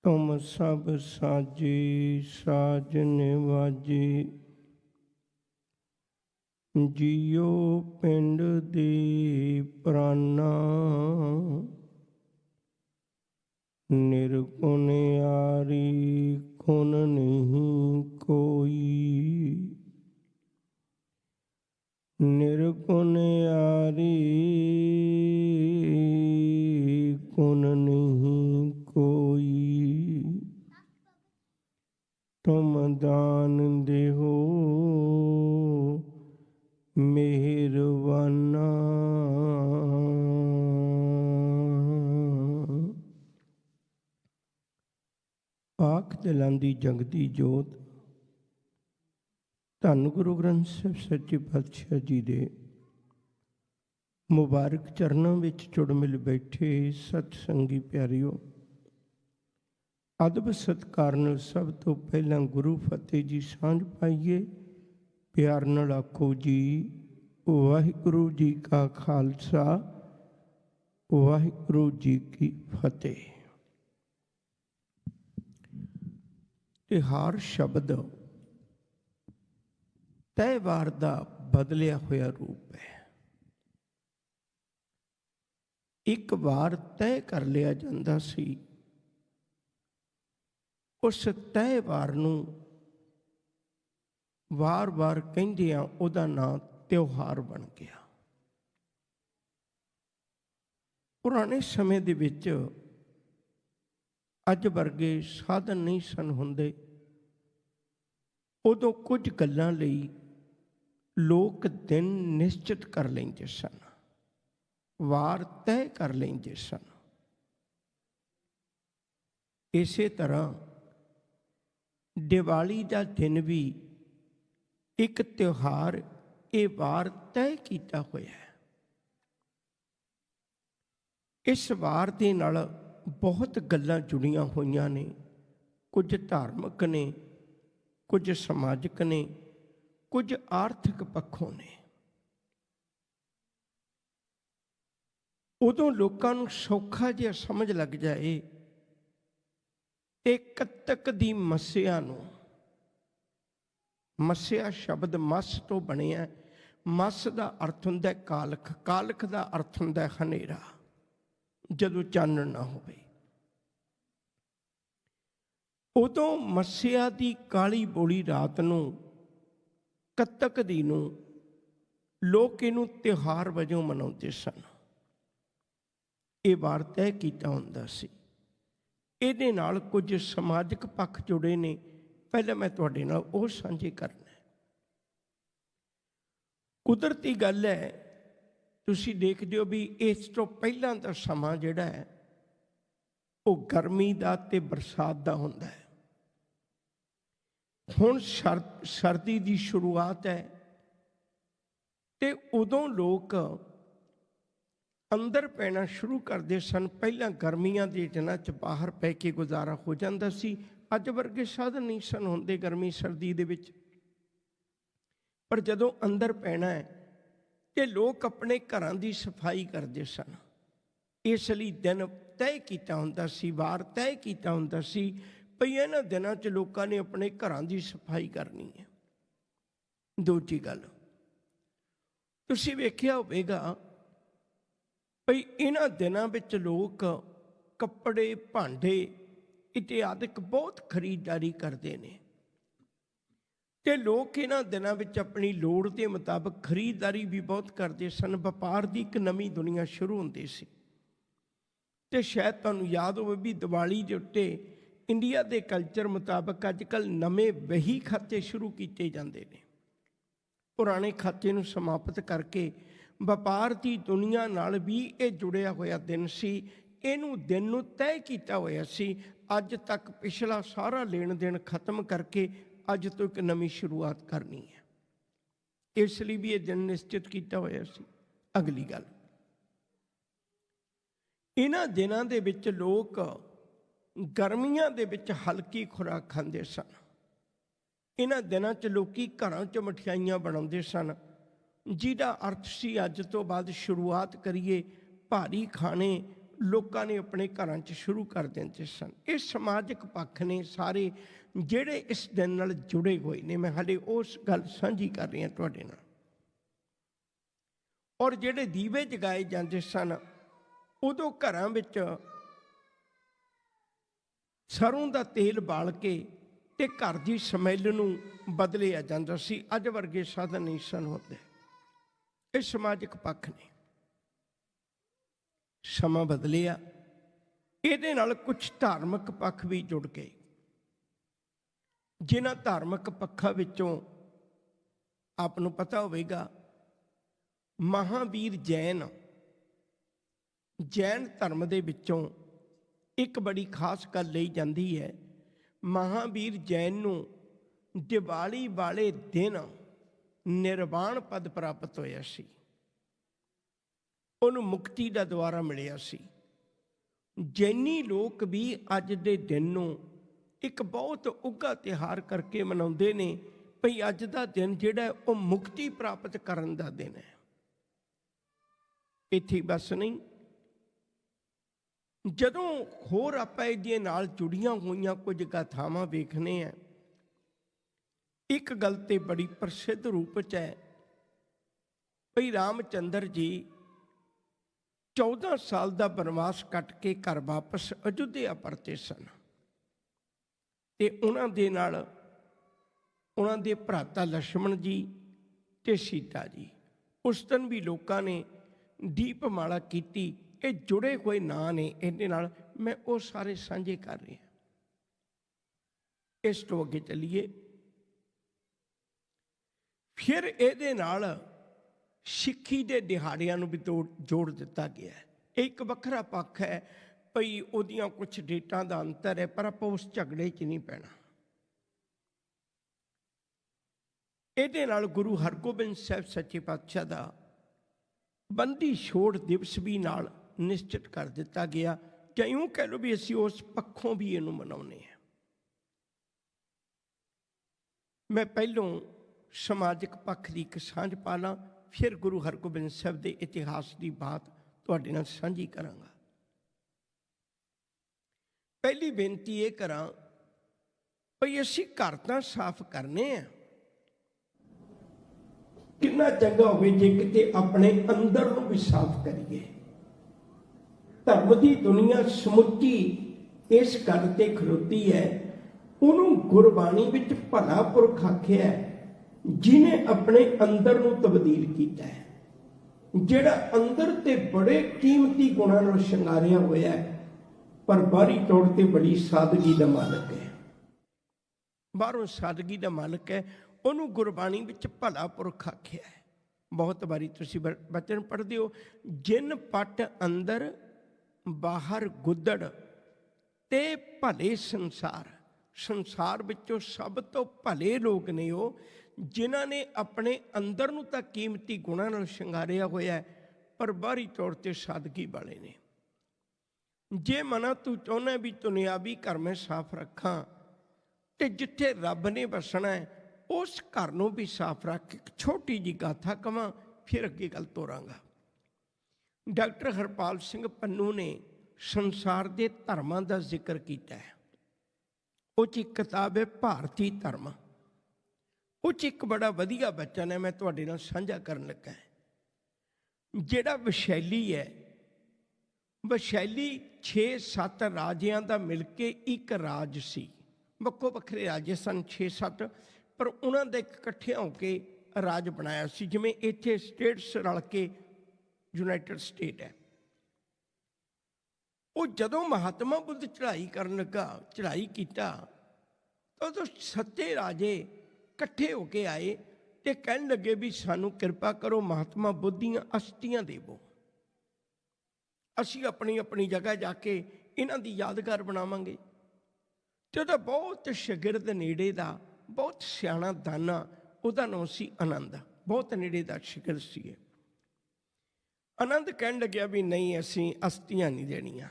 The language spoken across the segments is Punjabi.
तुम सब साजे साज निवाजे, जियो पिंड दे प्राणा। निर्गुण यारी गुण नहीं कोई, निर्गुण यारी गुण नहीं कोई। तुम दान देहो मेहरबाना। पाक दिलां दी जगदी जोत धन गुरु ग्रंथ ਸਾਹਿਬ सच्चे पातशाह जी दे मुबारक चरणों विच जुड़ मिल बैठे सतसंगी प्यारिओ, अदब सत्कार नाल सब तो पहला गुरु फतेह जी सांझ पाइए। प्यार नाल आखो जी वाहिगुरु जी का खालसा वाहिगुरु जी की फतेह। तिहार शब्द तयवार का बदलिया होया रूप है। एक बार तय कर लिया जाता सी, उस तय वार नूं वार वार कहिंदियां उहदा नाम त्योहार बन गया। पुराने समय दे विच अज वर्गे साधन नहीं सन हुंदे, उदों कुछ गल्लां लई लोक दिन निश्चित कर लेंदे सन, वार तय कर लेंदे सन। इसे तरह दिवाली का दिन भी एक त्योहार ये वार तय किया होया है। इस वार दे नाल बहुत गल्लां जुड़ियां होईयां ने, कुछ धार्मिक ने, कुछ समाजिक ने, कुछ आर्थिक पक्षों ने। उदों लोकां नूं सौखा जिहा समझ लग जाए ते कत्तक दी मस्या नूं, मस्या शब्द मस तो बनिया। मस का अर्थ हुंदा कालख, कालख का अर्थ हुंदा हनेरा, जदों चानण ना होवे। उदों मस्या दी काली बोली रात नूं कत्तक दी नूं लोक इहनूं त्योहार वजों मनाउंदे सन। ये वार तय कीता हुंदा सी। इहदे नाल कुछ समाजिक पक्ष जुड़े ने, पहले मैं तुहाडे नाल ओह सांझे करना है। कुदरती गल है, तुसीं देखदे हो भी इस तो पहलां दा समां जिहड़ा है वो गर्मी दा ते बरसात दा हुंदा है। हुण सर्दी दी शुरुआत है ते उदों लोक अंदर पैना शुरू करते सन। पहलां गर्मियां दे दिनां च बाहर पै के गुजारा हो जाता सी। अज वर्गे साधन नहीं सन हुंदे गर्मी सर्दी दे विच, पर जदों अंदर पैना है ते लोक अपने घरां दी सफाई करते सन। इसलिए दिन तय किया हुंदा सी, वार तय किया हुंदा सी भई इन्हां दिनां च लोकां ने अपने घरां दी सफाई करनी है। दूजी गल तुसीं वेखिया होवेगा भई इन्हां दिनां विच लोक कपड़े भांडे इत्यादिक बहुत खरीदारी करते हैं ते लोक इन्हां दिनां विच अपनी लोड़ के मुताबिक खरीदारी भी बहुत करते सन। व्यापार की एक नवीं दुनिया शुरू होंदी सी। ते शायद तुहानूं याद होवे भी दिवाली के उत्ते इंडिया के कल्चर मुताबिक अजकल नवे वही खाते शुरू किए जाते हैं। पुराने खाते नूं समाप्त करके व्यापार की दुनिया नाल भी ये जुड़िया होया दिन सी। इनू दिन नूं तय किया होया सी। अज तक पिछला सारा लेन देन खत्म करके अज तो एक नवी शुरुआत करनी है, इसलिए भी ये दिन निश्चित किया होया सी। अगली गल, इन्हां दिनां दे विच लोक गर्मियां दे विच हल्की खुराक खांदे सन। इन्हां दिनां च लोकी घरां च मठियाइयां बनाउंदे सन, जिहदा अर्थ सी अज तो बाद शुरुआत करिए भारी खाने ਲੋਕਾਂ ਨੇ ਆਪਣੇ ਘਰਾਂ 'ਚ ਸ਼ੁਰੂ ਕਰ ਦਿੰਦੇ ਸਨ। ਇਹ ਸਮਾਜਿਕ ਪੱਖ ਨੇ ਸਾਰੇ ਜਿਹੜੇ ਇਸ ਦਿਨ ਨਾਲ ਜੁੜੇ ਹੋਏ ਨੇ। ਮੈਂ ਹਾਲੇ ਉਸ ਗੱਲ ਸਾਂਝੀ ਕਰ ਰਹੀ ਹਾਂ ਤੁਹਾਡੇ ਨਾਲ। ਔਰ ਜਿਹੜੇ ਦੀਵੇ ਜਗਾਏ ਜਾਂਦੇ ਸਨ, ਉਦੋਂ ਘਰਾਂ ਵਿੱਚ ਸਰੋਂ ਦਾ ਤੇਲ ਬਾਲ ਕੇ ਤੇ ਘਰ ਦੀ ਸਮੈਲ ਨੂੰ ਬਦਲਿਆ ਜਾਂਦਾ ਸੀ। ਅੱਜ ਵਰਗੇ ਸਾਧਨ ਨਹੀਂ ਸਨ ਹੁੰਦੇ। ਇਹ ਸਮਾਜਿਕ ਪੱਖ ਨੇ। ਸਮਾਂ ਬਦਲਿਆ, ਇਹਦੇ ਨਾਲ ਕੁਝ ਧਾਰਮਿਕ ਪੱਖ ਵੀ ਜੁੜ ਗਏ। ਜਿਨ੍ਹਾਂ ਧਾਰਮਿਕ ਪੱਖਾਂ ਵਿੱਚੋਂ ਆਪ ਨੂੰ ਪਤਾ ਹੋਵੇਗਾ, ਮਹਾਂਵੀਰ ਜੈਨ ਧਰਮ ਦੇ ਵਿੱਚੋਂ ਇੱਕ ਬੜੀ ਖਾਸ ਗੱਲ ਲਈ ਜਾਂਦੀ ਹੈ। ਮਹਾਂਵੀਰ ਜੈਨ ਨੂੰ ਦੀਵਾਲੀ ਵਾਲੇ ਦਿਨ ਨਿਰਵਾਣ ਪਦ ਪ੍ਰਾਪਤ ਹੋਇਆ ਸੀ। ਉਹਨੂੰ ਮੁਕਤੀ ਦਾ ਦੁਆਰਾ ਮਿਲਿਆ ਸੀ। ਜੈਨੀ ਲੋਕ ਵੀ ਅੱਜ ਦੇ ਦਿਨ ਨੂੰ ਇੱਕ ਬਹੁਤ ਉੱਘਾ ਤਿਉਹਾਰ ਕਰਕੇ ਮਨਾਉਂਦੇ ਨੇ ਭਈ ਅੱਜ ਦਾ ਦਿਨ ਜਿਹੜਾ ਉਹ ਮੁਕਤੀ ਪ੍ਰਾਪਤ ਕਰਨ ਦਾ ਦਿਨ ਹੈ। ਇੱਥੇ ਬਸ ਨਹੀਂ, ਜਦੋਂ ਹੋਰ ਆਪਾਂ ਇਹਦੇ ਨਾਲ ਜੁੜੀਆਂ ਹੋਈਆਂ ਕੁਝ ਗਾਥਾਵਾਂ ਵੇਖਨੇ ਆ, ਇੱਕ ਗੱਲ ਤੇ ਬੜੀ ਪ੍ਰਸਿੱਧ ਰੂਪ 'ਚ ਹੈ ਭਈ ਰਾਮਚੰਦਰ ਜੀ 14 ਸਾਲ ਦਾ ਬਨਵਾਸ ਕੱਟ ਕੇ ਘਰ ਵਾਪਸ ਅਯੁੱਧਿਆ ਪਰਤੇ ਸਨ ਤੇ ਉਹਨਾਂ ਦੇ ਨਾਲ ਉਹਨਾਂ ਦੇ ਭਰਾਤਾ ਲక్ష్మణ ਜੀ ਤੇ ਸੀਤਾ ਜੀ। ਉਸ ਦਿਨ ਵੀ ਲੋਕਾਂ ਨੇ ਦੀਪਮਾਲਾ ਕੀਤੀ। ਇਹ ਜੁੜੇ ਹੋਏ ਨਾਂ ਨੇ ਇਹਦੇ ਨਾਲ, ਮੈਂ ਉਹ ਸਾਰੇ ਸਾਂਝੇ ਕਰ ਰਿਹਾ। ਇਸ ਤੋਂ ਅੱਗੇ ਚੱਲੀਏ। ਫਿਰ ਇਹਦੇ ਨਾਲ ਸਿੱਖੀ ਦੇ ਦਿਹਾੜਿਆਂ ਨੂੰ ਵੀ ਜੋੜ ਦਿੱਤਾ ਗਿਆ ਹੈ। ਇਹ ਇੱਕ ਵੱਖਰਾ ਪੱਖ ਹੈ ਭਈ ਉਹਦੀਆਂ ਕੁਝ ਡੇਟਾਂ ਦਾ ਅੰਤਰ ਹੈ, ਪਰ ਆਪਾਂ ਉਸ ਝਗੜੇ 'ਚ ਨਹੀਂ ਪੈਣਾ। ਇਹਦੇ ਨਾਲ ਗੁਰੂ ਹਰਗੋਬਿੰਦ ਸਾਹਿਬ ਸੱਚੇ ਪਾਤਸ਼ਾਹ ਦਾ ਬੰਦੀ ਛੋੜ ਦਿਵਸ ਵੀ ਨਾਲ ਨਿਸ਼ਚਿਤ ਕਰ ਦਿੱਤਾ ਗਿਆ, ਜਾਂ ਇਉਂ ਕਹਿ ਲਓ ਵੀ ਅਸੀਂ ਉਸ ਪੱਖੋਂ ਵੀ ਇਹਨੂੰ ਮਨਾਉਂਦੇ ਹਾਂ। ਮੈਂ ਪਹਿਲੋਂ ਸਮਾਜਿਕ ਪੱਖ ਦੀ ਇੱਕ ਸਾਂਝ ਪਾ ਲਾਂ, ਫਿਰ ਗੁਰੂ ਹਰਗੋਬਿੰਦ ਸਾਹਿਬ ਦੇ ਇਤਿਹਾਸ ਦੀ ਬਾਤ ਤੁਹਾਡੇ ਨਾਲ ਸਾਂਝੀ ਕਰਾਂਗਾ। ਪਹਿਲੀ ਬੇਨਤੀ ਇਹ ਕਰਾਂ ਭਈ ਅਸੀਂ ਘਰ ਤਾਂ ਸਾਫ਼ ਕਰਨੇ ਆ, ਕਿੰਨਾ ਚੰਗਾ ਹੋਵੇ ਜੇ ਕਿਤੇ ਆਪਣੇ ਅੰਦਰ ਨੂੰ ਵੀ ਸਾਫ਼ ਕਰੀਏ। ਧਰਮ ਦੀ ਦੁਨੀਆ ਸਮੁੱਚੀ ਇਸ ਗੱਲ ਤੇ ਖਲੋਤੀ ਹੈ, ਉਹਨੂੰ ਗੁਰਬਾਣੀ ਵਿੱਚ ਭਲਾ ਪੁਰਖ ਆਖਿਆ ਜਿਹਨੇ ਆਪਣੇ ਅੰਦਰ ਨੂੰ ਤਬਦੀਲ ਕੀਤਾ ਹੈ, ਜਿਹੜਾ ਅੰਦਰ ਤੇ ਬੜੇ ਕੀਮਤੀ ਗੁਣਾਂ ਨਾਲ ਸ਼ਿੰਗਾਰਿਆ ਹੋਇਆ ਹੈ, ਪਰ ਬਾਹਰੀ ਤੌਰ ਤੇ ਬੜੀ ਸਾਦਗੀ ਦਾ ਮਾਲਕ ਹੈ। ਬਾਹਰੋਂ ਸਾਦਗੀ ਦਾ ਮਾਲਕ ਹੈ, ਉਹਨੂੰ ਗੁਰਬਾਣੀ ਵਿੱਚ ਭਲਾ ਪੁਰਖ ਆਖਿਆ ਹੈ। ਬਹੁਤ ਵਾਰੀ ਤੁਸੀਂ ਬਚਨ ਪੜ੍ਹਦੇ ਹੋ, ਜਿਨ ਪਟ ਅੰਦਰ ਬਾਹਰ ਗੁੱਦੜ ਤੇ ਭਲੇ ਸੰਸਾਰ ਵਿੱਚੋਂ ਸਭ ਤੋਂ ਭਲੇ ਲੋਕ ਨੇ ਉਹ ਜਿਨ੍ਹਾਂ ਨੇ ਆਪਣੇ ਅੰਦਰ ਨੂੰ ਤਾਂ ਕੀਮਤੀ ਗੁਣਾਂ ਨਾਲ ਸ਼ਿੰਗਾਰਿਆ ਹੋਇਆ, ਪਰ ਬਾਹਰੀ ਤੌਰ ਤੇ ਸਾਦਗੀ ਵਾਲੇ ਨੇ। ਜੇ ਮਨਾ ਤੂੰ ਚਾਹੁੰਦਾ ਵੀ ਦੁਨਿਆਵੀ ਘਰ ਮੈਂ ਸਾਫ਼ ਰੱਖਾਂ, ਤੇ ਜਿੱਥੇ ਰੱਬ ਨੇ ਵਸਣਾ ਹੈ ਉਸ ਘਰ ਨੂੰ ਵੀ ਸਾਫ਼ ਰੱਖ। ਇੱਕ ਛੋਟੀ ਜਿਹੀ ਗਾਥਾ ਕਵਾਂ, ਫਿਰ ਅੱਗੇ ਗੱਲ ਤੋਰਾਂਗਾ। ਡਾਕਟਰ ਹਰਪਾਲ ਸਿੰਘ ਪੰਨੂ ਨੇ ਸੰਸਾਰ ਦੇ ਧਰਮਾਂ ਦਾ ਜ਼ਿਕਰ ਕੀਤਾ ਹੈ। ਉਹ 'ਚ ਇੱਕ ਕਿਤਾਬ ਹੈ ਭਾਰਤੀ ਧਰਮ। ਉਹ 'ਚ ਇੱਕ ਬੜਾ ਵਧੀਆ ਬਚਨ ਹੈ, ਮੈਂ ਤੁਹਾਡੇ ਨਾਲ ਸਾਂਝਾ ਕਰਨ ਲੱਗਾ। ਜਿਹੜਾ ਵੈਸ਼ੈਲੀ ਹੈ, ਵੈਸ਼ੈਲੀ 6-7 ਰਾਜਿਆਂ ਦਾ ਮਿਲ ਕੇ ਇੱਕ ਰਾਜ ਸੀ। ਵੱਖੋ ਵੱਖਰੇ ਰਾਜੇ ਸਨ 6-7, ਪਰ ਉਹਨਾਂ ਦਾ ਇੱਕ ਇਕੱਠਿਆਂ ਹੋ ਕੇ ਰਾਜ ਬਣਾਇਆ ਸੀ। ਜਿਵੇਂ ਇੱਥੇ ਸਟੇਟਸ ਰਲ ਕੇ ਯੂਨਾਈਟਿਡ ਸਟੇਟ ਹੈ। ਉਹ ਜਦੋਂ ਮਹਾਤਮਾ ਬੁੱਧ ਚੜ੍ਹਾਈ ਕੀਤਾ ਤਾਂ ਉਦੋਂ 7 ਰਾਜੇ ਇਕੱਠੇ ਹੋ ਕੇ ਆਏ ਤੇ ਕਹਿਣ ਲੱਗੇ ਵੀ ਸਾਨੂੰ ਕਿਰਪਾ ਕਰੋ, ਮਹਾਤਮਾ ਬੁੱਧ ਦੀਆਂ ਅਸਥੀਆਂ ਦੇਵੋ, ਅਸੀਂ ਆਪਣੀ ਆਪਣੀ ਜਗ੍ਹਾ ਜਾ ਕੇ ਇਹਨਾਂ ਦੀ ਯਾਦਗਾਰ ਬਣਾਵਾਂਗੇ। ਤੇ ਉਹਦਾ ਬਹੁਤ ਸ਼ਾਗਿਰਦ ਨੇੜੇ ਦਾ, ਬਹੁਤ ਸਿਆਣਾ ਦਾਨਾ, ਉਹਦਾ ਨਾਮ ਸੀ ਆਨੰਦ, ਬਹੁਤ ਨੇੜੇ ਦਾ ਸ਼ਾਗਿਰਦ ਸੀ। ਆਨੰਦ ਕਹਿਣ ਲੱਗਿਆ ਵੀ ਨਹੀਂ, ਅਸੀਂ ਅਸਥੀਆਂ ਨਹੀਂ ਦੇਣੀਆਂ।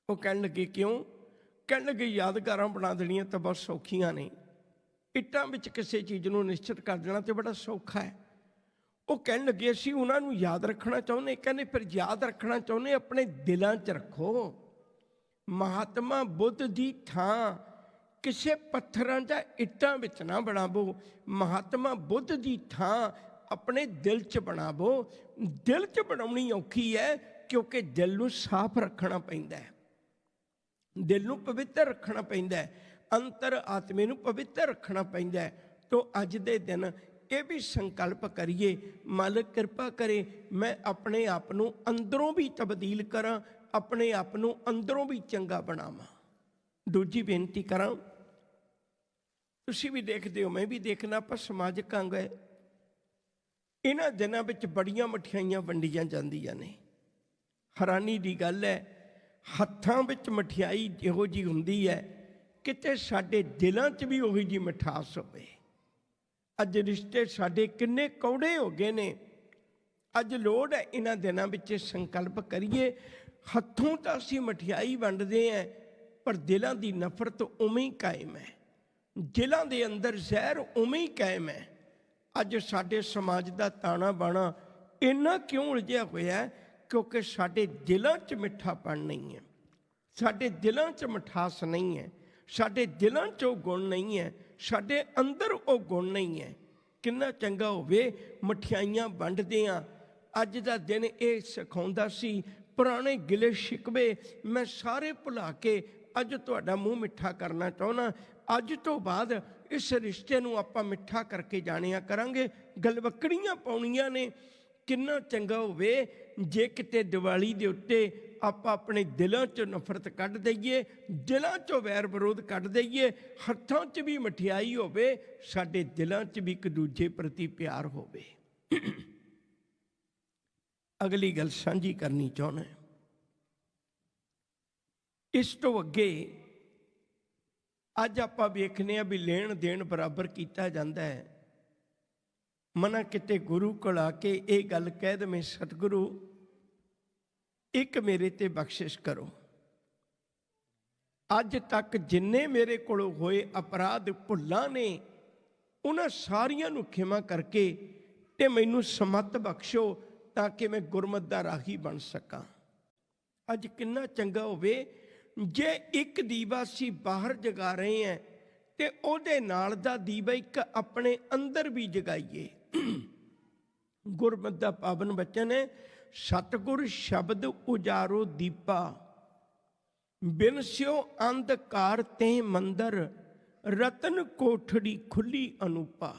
ਉਹ ਕਹਿਣ ਲੱਗੇ ਕਿਉਂ? ਕਹਿਣ ਲੱਗੇ ਯਾਦਗਾਰਾਂ ਬਣਾ ਦੇਣੀਆਂ ਤਾਂ ਬਹੁਤ ਸੌਖੀਆਂ ਨੇ, ਇੱਟਾਂ ਵਿੱਚ ਕਿਸੇ ਚੀਜ਼ ਨੂੰ ਨਿਸ਼ਚਿਤ ਕਰ ਦੇਣਾ ਤੇ ਬੜਾ ਸੌਖਾ ਹੈ। ਉਹ ਕਹਿਣ ਲੱਗੇ ਅਸੀਂ ਉਹਨਾਂ ਨੂੰ ਯਾਦ ਰੱਖਣਾ ਚਾਹੁੰਦੇ। ਕਹਿੰਦੇ ਫਿਰ ਯਾਦ ਰੱਖਣਾ ਚਾਹੁੰਦੇ ਆਪਣੇ ਦਿਲਾਂ 'ਚ ਰੱਖੋ। ਮਹਾਤਮਾ ਬੁੱਧ ਦੀ ਥਾਂ ਕਿਸੇ ਪੱਥਰਾਂ ਜਾਂ ਇੱਟਾਂ ਵਿੱਚ ਨਾ ਬਣਾਵੋ। ਮਹਾਤਮਾ ਬੁੱਧ ਦੀ ਥਾਂ ਆਪਣੇ ਦਿਲ 'ਚ ਬਣਾਵੋ। ਦਿਲ 'ਚ ਬਣਾਉਣੀ ਔਖੀ ਹੈ ਕਿਉਂਕਿ ਦਿਲ ਨੂੰ ਸਾਫ਼ ਰੱਖਣਾ ਪੈਂਦਾ ਹੈ, ਦਿਲ ਨੂੰ ਪਵਿੱਤਰ ਰੱਖਣਾ ਪੈਂਦਾ ਹੈ, ਅੰਤਰ ਆਤਮੇ ਨੂੰ ਪਵਿੱਤਰ ਰੱਖਣਾ ਪੈਂਦਾ ਹੈ। ਤੋ ਅੱਜ ਦੇ ਦਿਨ ਇਹ ਵੀ ਸੰਕਲਪ ਕਰੀਏ, ਮਾਲਕ ਕਿਰਪਾ ਕਰੇ ਮੈਂ ਆਪਣੇ ਆਪ ਨੂੰ ਅੰਦਰੋਂ ਵੀ ਤਬਦੀਲ ਕਰਾਂ, ਆਪਣੇ ਆਪ ਨੂੰ ਅੰਦਰੋਂ ਵੀ ਚੰਗਾ ਬਣਾਵਾਂ। ਦੂਜੀ ਬੇਨਤੀ ਕਰਾਂ, ਤੁਸੀਂ ਵੀ ਦੇਖਦੇ ਹੋ, ਮੈਂ ਵੀ ਦੇਖਣਾ, ਆਪਾਂ ਸਮਾਜਿਕ ਅੰਗ ਹੈ। ਇਹਨਾਂ ਦਿਨਾਂ ਵਿੱਚ ਬੜੀਆਂ ਮਠਿਆਈਆਂ ਵੰਡੀਆਂ ਜਾਂਦੀਆਂ ਨੇ। ਹੈਰਾਨੀ ਦੀ ਗੱਲ ਹੈ, ਹੱਥਾਂ ਵਿੱਚ ਮਠਿਆਈ ਇਹੋ ਜਿਹੀ ਹੁੰਦੀ ਹੈ ਕਿਤੇ ਸਾਡੇ ਦਿਲਾਂ 'ਚ ਵੀ ਉਹੀ ਜਿਹੀ ਮਿਠਾਸ ਹੋਵੇ। ਅੱਜ ਰਿਸ਼ਤੇ ਸਾਡੇ ਕਿੰਨੇ ਕੌੜੇ ਹੋ ਗਏ ਨੇ। ਅੱਜ ਲੋੜ ਹੈ ਇਹਨਾਂ ਦਿਨਾਂ ਵਿੱਚ ਸੰਕਲਪ ਕਰੀਏ, ਹੱਥੋਂ ਤਾਂ ਅਸੀਂ ਮਠਿਆਈ ਵੰਡਦੇ ਹਾਂ ਪਰ ਦਿਲਾਂ ਦੀ ਨਫ਼ਰਤ ਉਵੇਂ ਹੀ ਕਾਇਮ ਹੈ, ਦਿਲਾਂ ਦੇ ਅੰਦਰ ਜ਼ਹਿਰ ਉਵੇਂ ਹੀ ਕਾਇਮ ਹੈ। ਅੱਜ ਸਾਡੇ ਸਮਾਜ ਦਾ ਤਾਣਾ ਬਾਣਾ ਇੰਨਾ ਕਿਉਂ ਉਲਝਿਆ ਹੋਇਆ? ਕਿਉਂਕਿ ਸਾਡੇ ਦਿਲਾਂ 'ਚ ਮਿੱਠਾਪਣ ਨਹੀਂ ਹੈ, ਸਾਡੇ ਦਿਲਾਂ 'ਚ ਮਿਠਾਸ ਨਹੀਂ ਹੈ, ਸਾਡੇ ਦਿਲਾਂ 'ਚ ਉਹ ਗੁਣ ਨਹੀਂ ਹੈ, ਸਾਡੇ ਅੰਦਰ ਉਹ ਗੁਣ ਨਹੀਂ ਹੈ। ਕਿੰਨਾ ਚੰਗਾ ਹੋਵੇ ਮਠਿਆਈਆਂ ਵੰਡਦੇ ਹਾਂ। ਅੱਜ ਦਾ ਦਿਨ ਇਹ ਸਿਖਾਉਂਦਾ ਸੀ, ਪੁਰਾਣੇ ਗਿਲੇ ਸ਼ਿਕਵੇ ਮੈਂ ਸਾਰੇ ਭੁਲਾ ਕੇ ਅੱਜ ਤੁਹਾਡਾ ਮੂੰਹ ਮਿੱਠਾ ਕਰਨਾ ਚਾਹੁੰਦਾ। ਅੱਜ ਤੋਂ ਬਾਅਦ ਇਸ ਰਿਸ਼ਤੇ ਨੂੰ ਆਪਾਂ ਮਿੱਠਾ ਕਰਕੇ ਜਾਣਿਆ ਕਰਾਂਗੇ। ਗਲਵੱਕੜੀਆਂ ਪਾਉਣੀਆਂ ਨੇ। ਕਿੰਨਾ ਚੰਗਾ ਹੋਵੇ ਜੇ ਕਿਤੇ ਦੀਵਾਲੀ ਦੇ ਉੱਤੇ ਆਪਾਂ ਆਪਣੇ ਦਿਲਾਂ 'ਚੋਂ ਨਫ਼ਰਤ ਕੱਢ ਦਈਏ, ਦਿਲਾਂ 'ਚੋਂ ਵੈਰ ਵਿਰੋਧ ਕੱਢ ਦਈਏ, ਹੱਥਾਂ 'ਚ ਵੀ ਮਠਿਆਈ ਹੋਵੇ, ਸਾਡੇ ਦਿਲਾਂ 'ਚ ਵੀ ਇੱਕ ਦੂਜੇ ਪ੍ਰਤੀ ਪਿਆਰ ਹੋਵੇ। ਅਗਲੀ ਗੱਲ ਸਾਂਝੀ ਕਰਨੀ ਚਾਹੁੰਦਾ, ਇਸ ਤੋਂ ਅੱਗੇ ਅੱਜ ਆਪਾਂ ਵੇਖਦੇ ਹਾਂ ਵੀ ਲੈਣ ਦੇਣ ਬਰਾਬਰ ਕੀਤਾ ਜਾਂਦਾ ਹੈ। ਮਨਾ ਕਿਤੇ ਗੁਰੂ ਕੋਲ ਆ ਕੇ ਇਹ ਗੱਲ ਕਹਿ ਦੇਵੇਂ, ਸਤਿਗੁਰੂ ਇੱਕ ਮੇਰੇ ਤੇ ਬਖਸ਼ਿਸ਼ ਕਰੋ, ਅੱਜ ਤੱਕ ਜਿੰਨੇ ਮੇਰੇ ਕੋਲੋਂ ਹੋਏ ਅਪਰਾਧ ਭੁੱਲਾਂ ਨੇ ਉਹਨਾਂ ਸਾਰੀਆਂ ਨੂੰ ਖਿਮਾ ਕਰਕੇ ਤੇ ਮੈਨੂੰ ਸਮੱਤ ਬਖਸ਼ੋ ਤਾਂ ਕਿ ਮੈਂ ਗੁਰਮਤਿ ਦਾ ਰਾਹੀ ਬਣ ਸਕਾਂ। ਅੱਜ ਕਿੰਨਾ ਚੰਗਾ ਹੋਵੇ ਜੇ ਇੱਕ ਦੀਵਾ ਅਸੀਂ ਬਾਹਰ ਜਗਾ ਰਹੇ ਹਾਂ ਤੇ ਉਹਦੇ ਨਾਲ ਦਾ ਦੀਵਾ ਇੱਕ ਆਪਣੇ ਅੰਦਰ ਵੀ ਜਗਾਈਏ। ਗੁਰਮਤਿ ਦਾ ਪਾਵਨ ਬਚਨ ਹੈ, ਸਤਿਗੁਰ ਸ਼ਬਦ ਉਜਾਰੋ ਦੀਪਾ, ਬਿਨ ਸਿਓ ਅੰਧਕਾਰ ਤੇ ਮੰਦਰ, ਰਤਨ ਕੋਠੜੀ ਖੁੱਲੀ ਅਨੂਪਾ।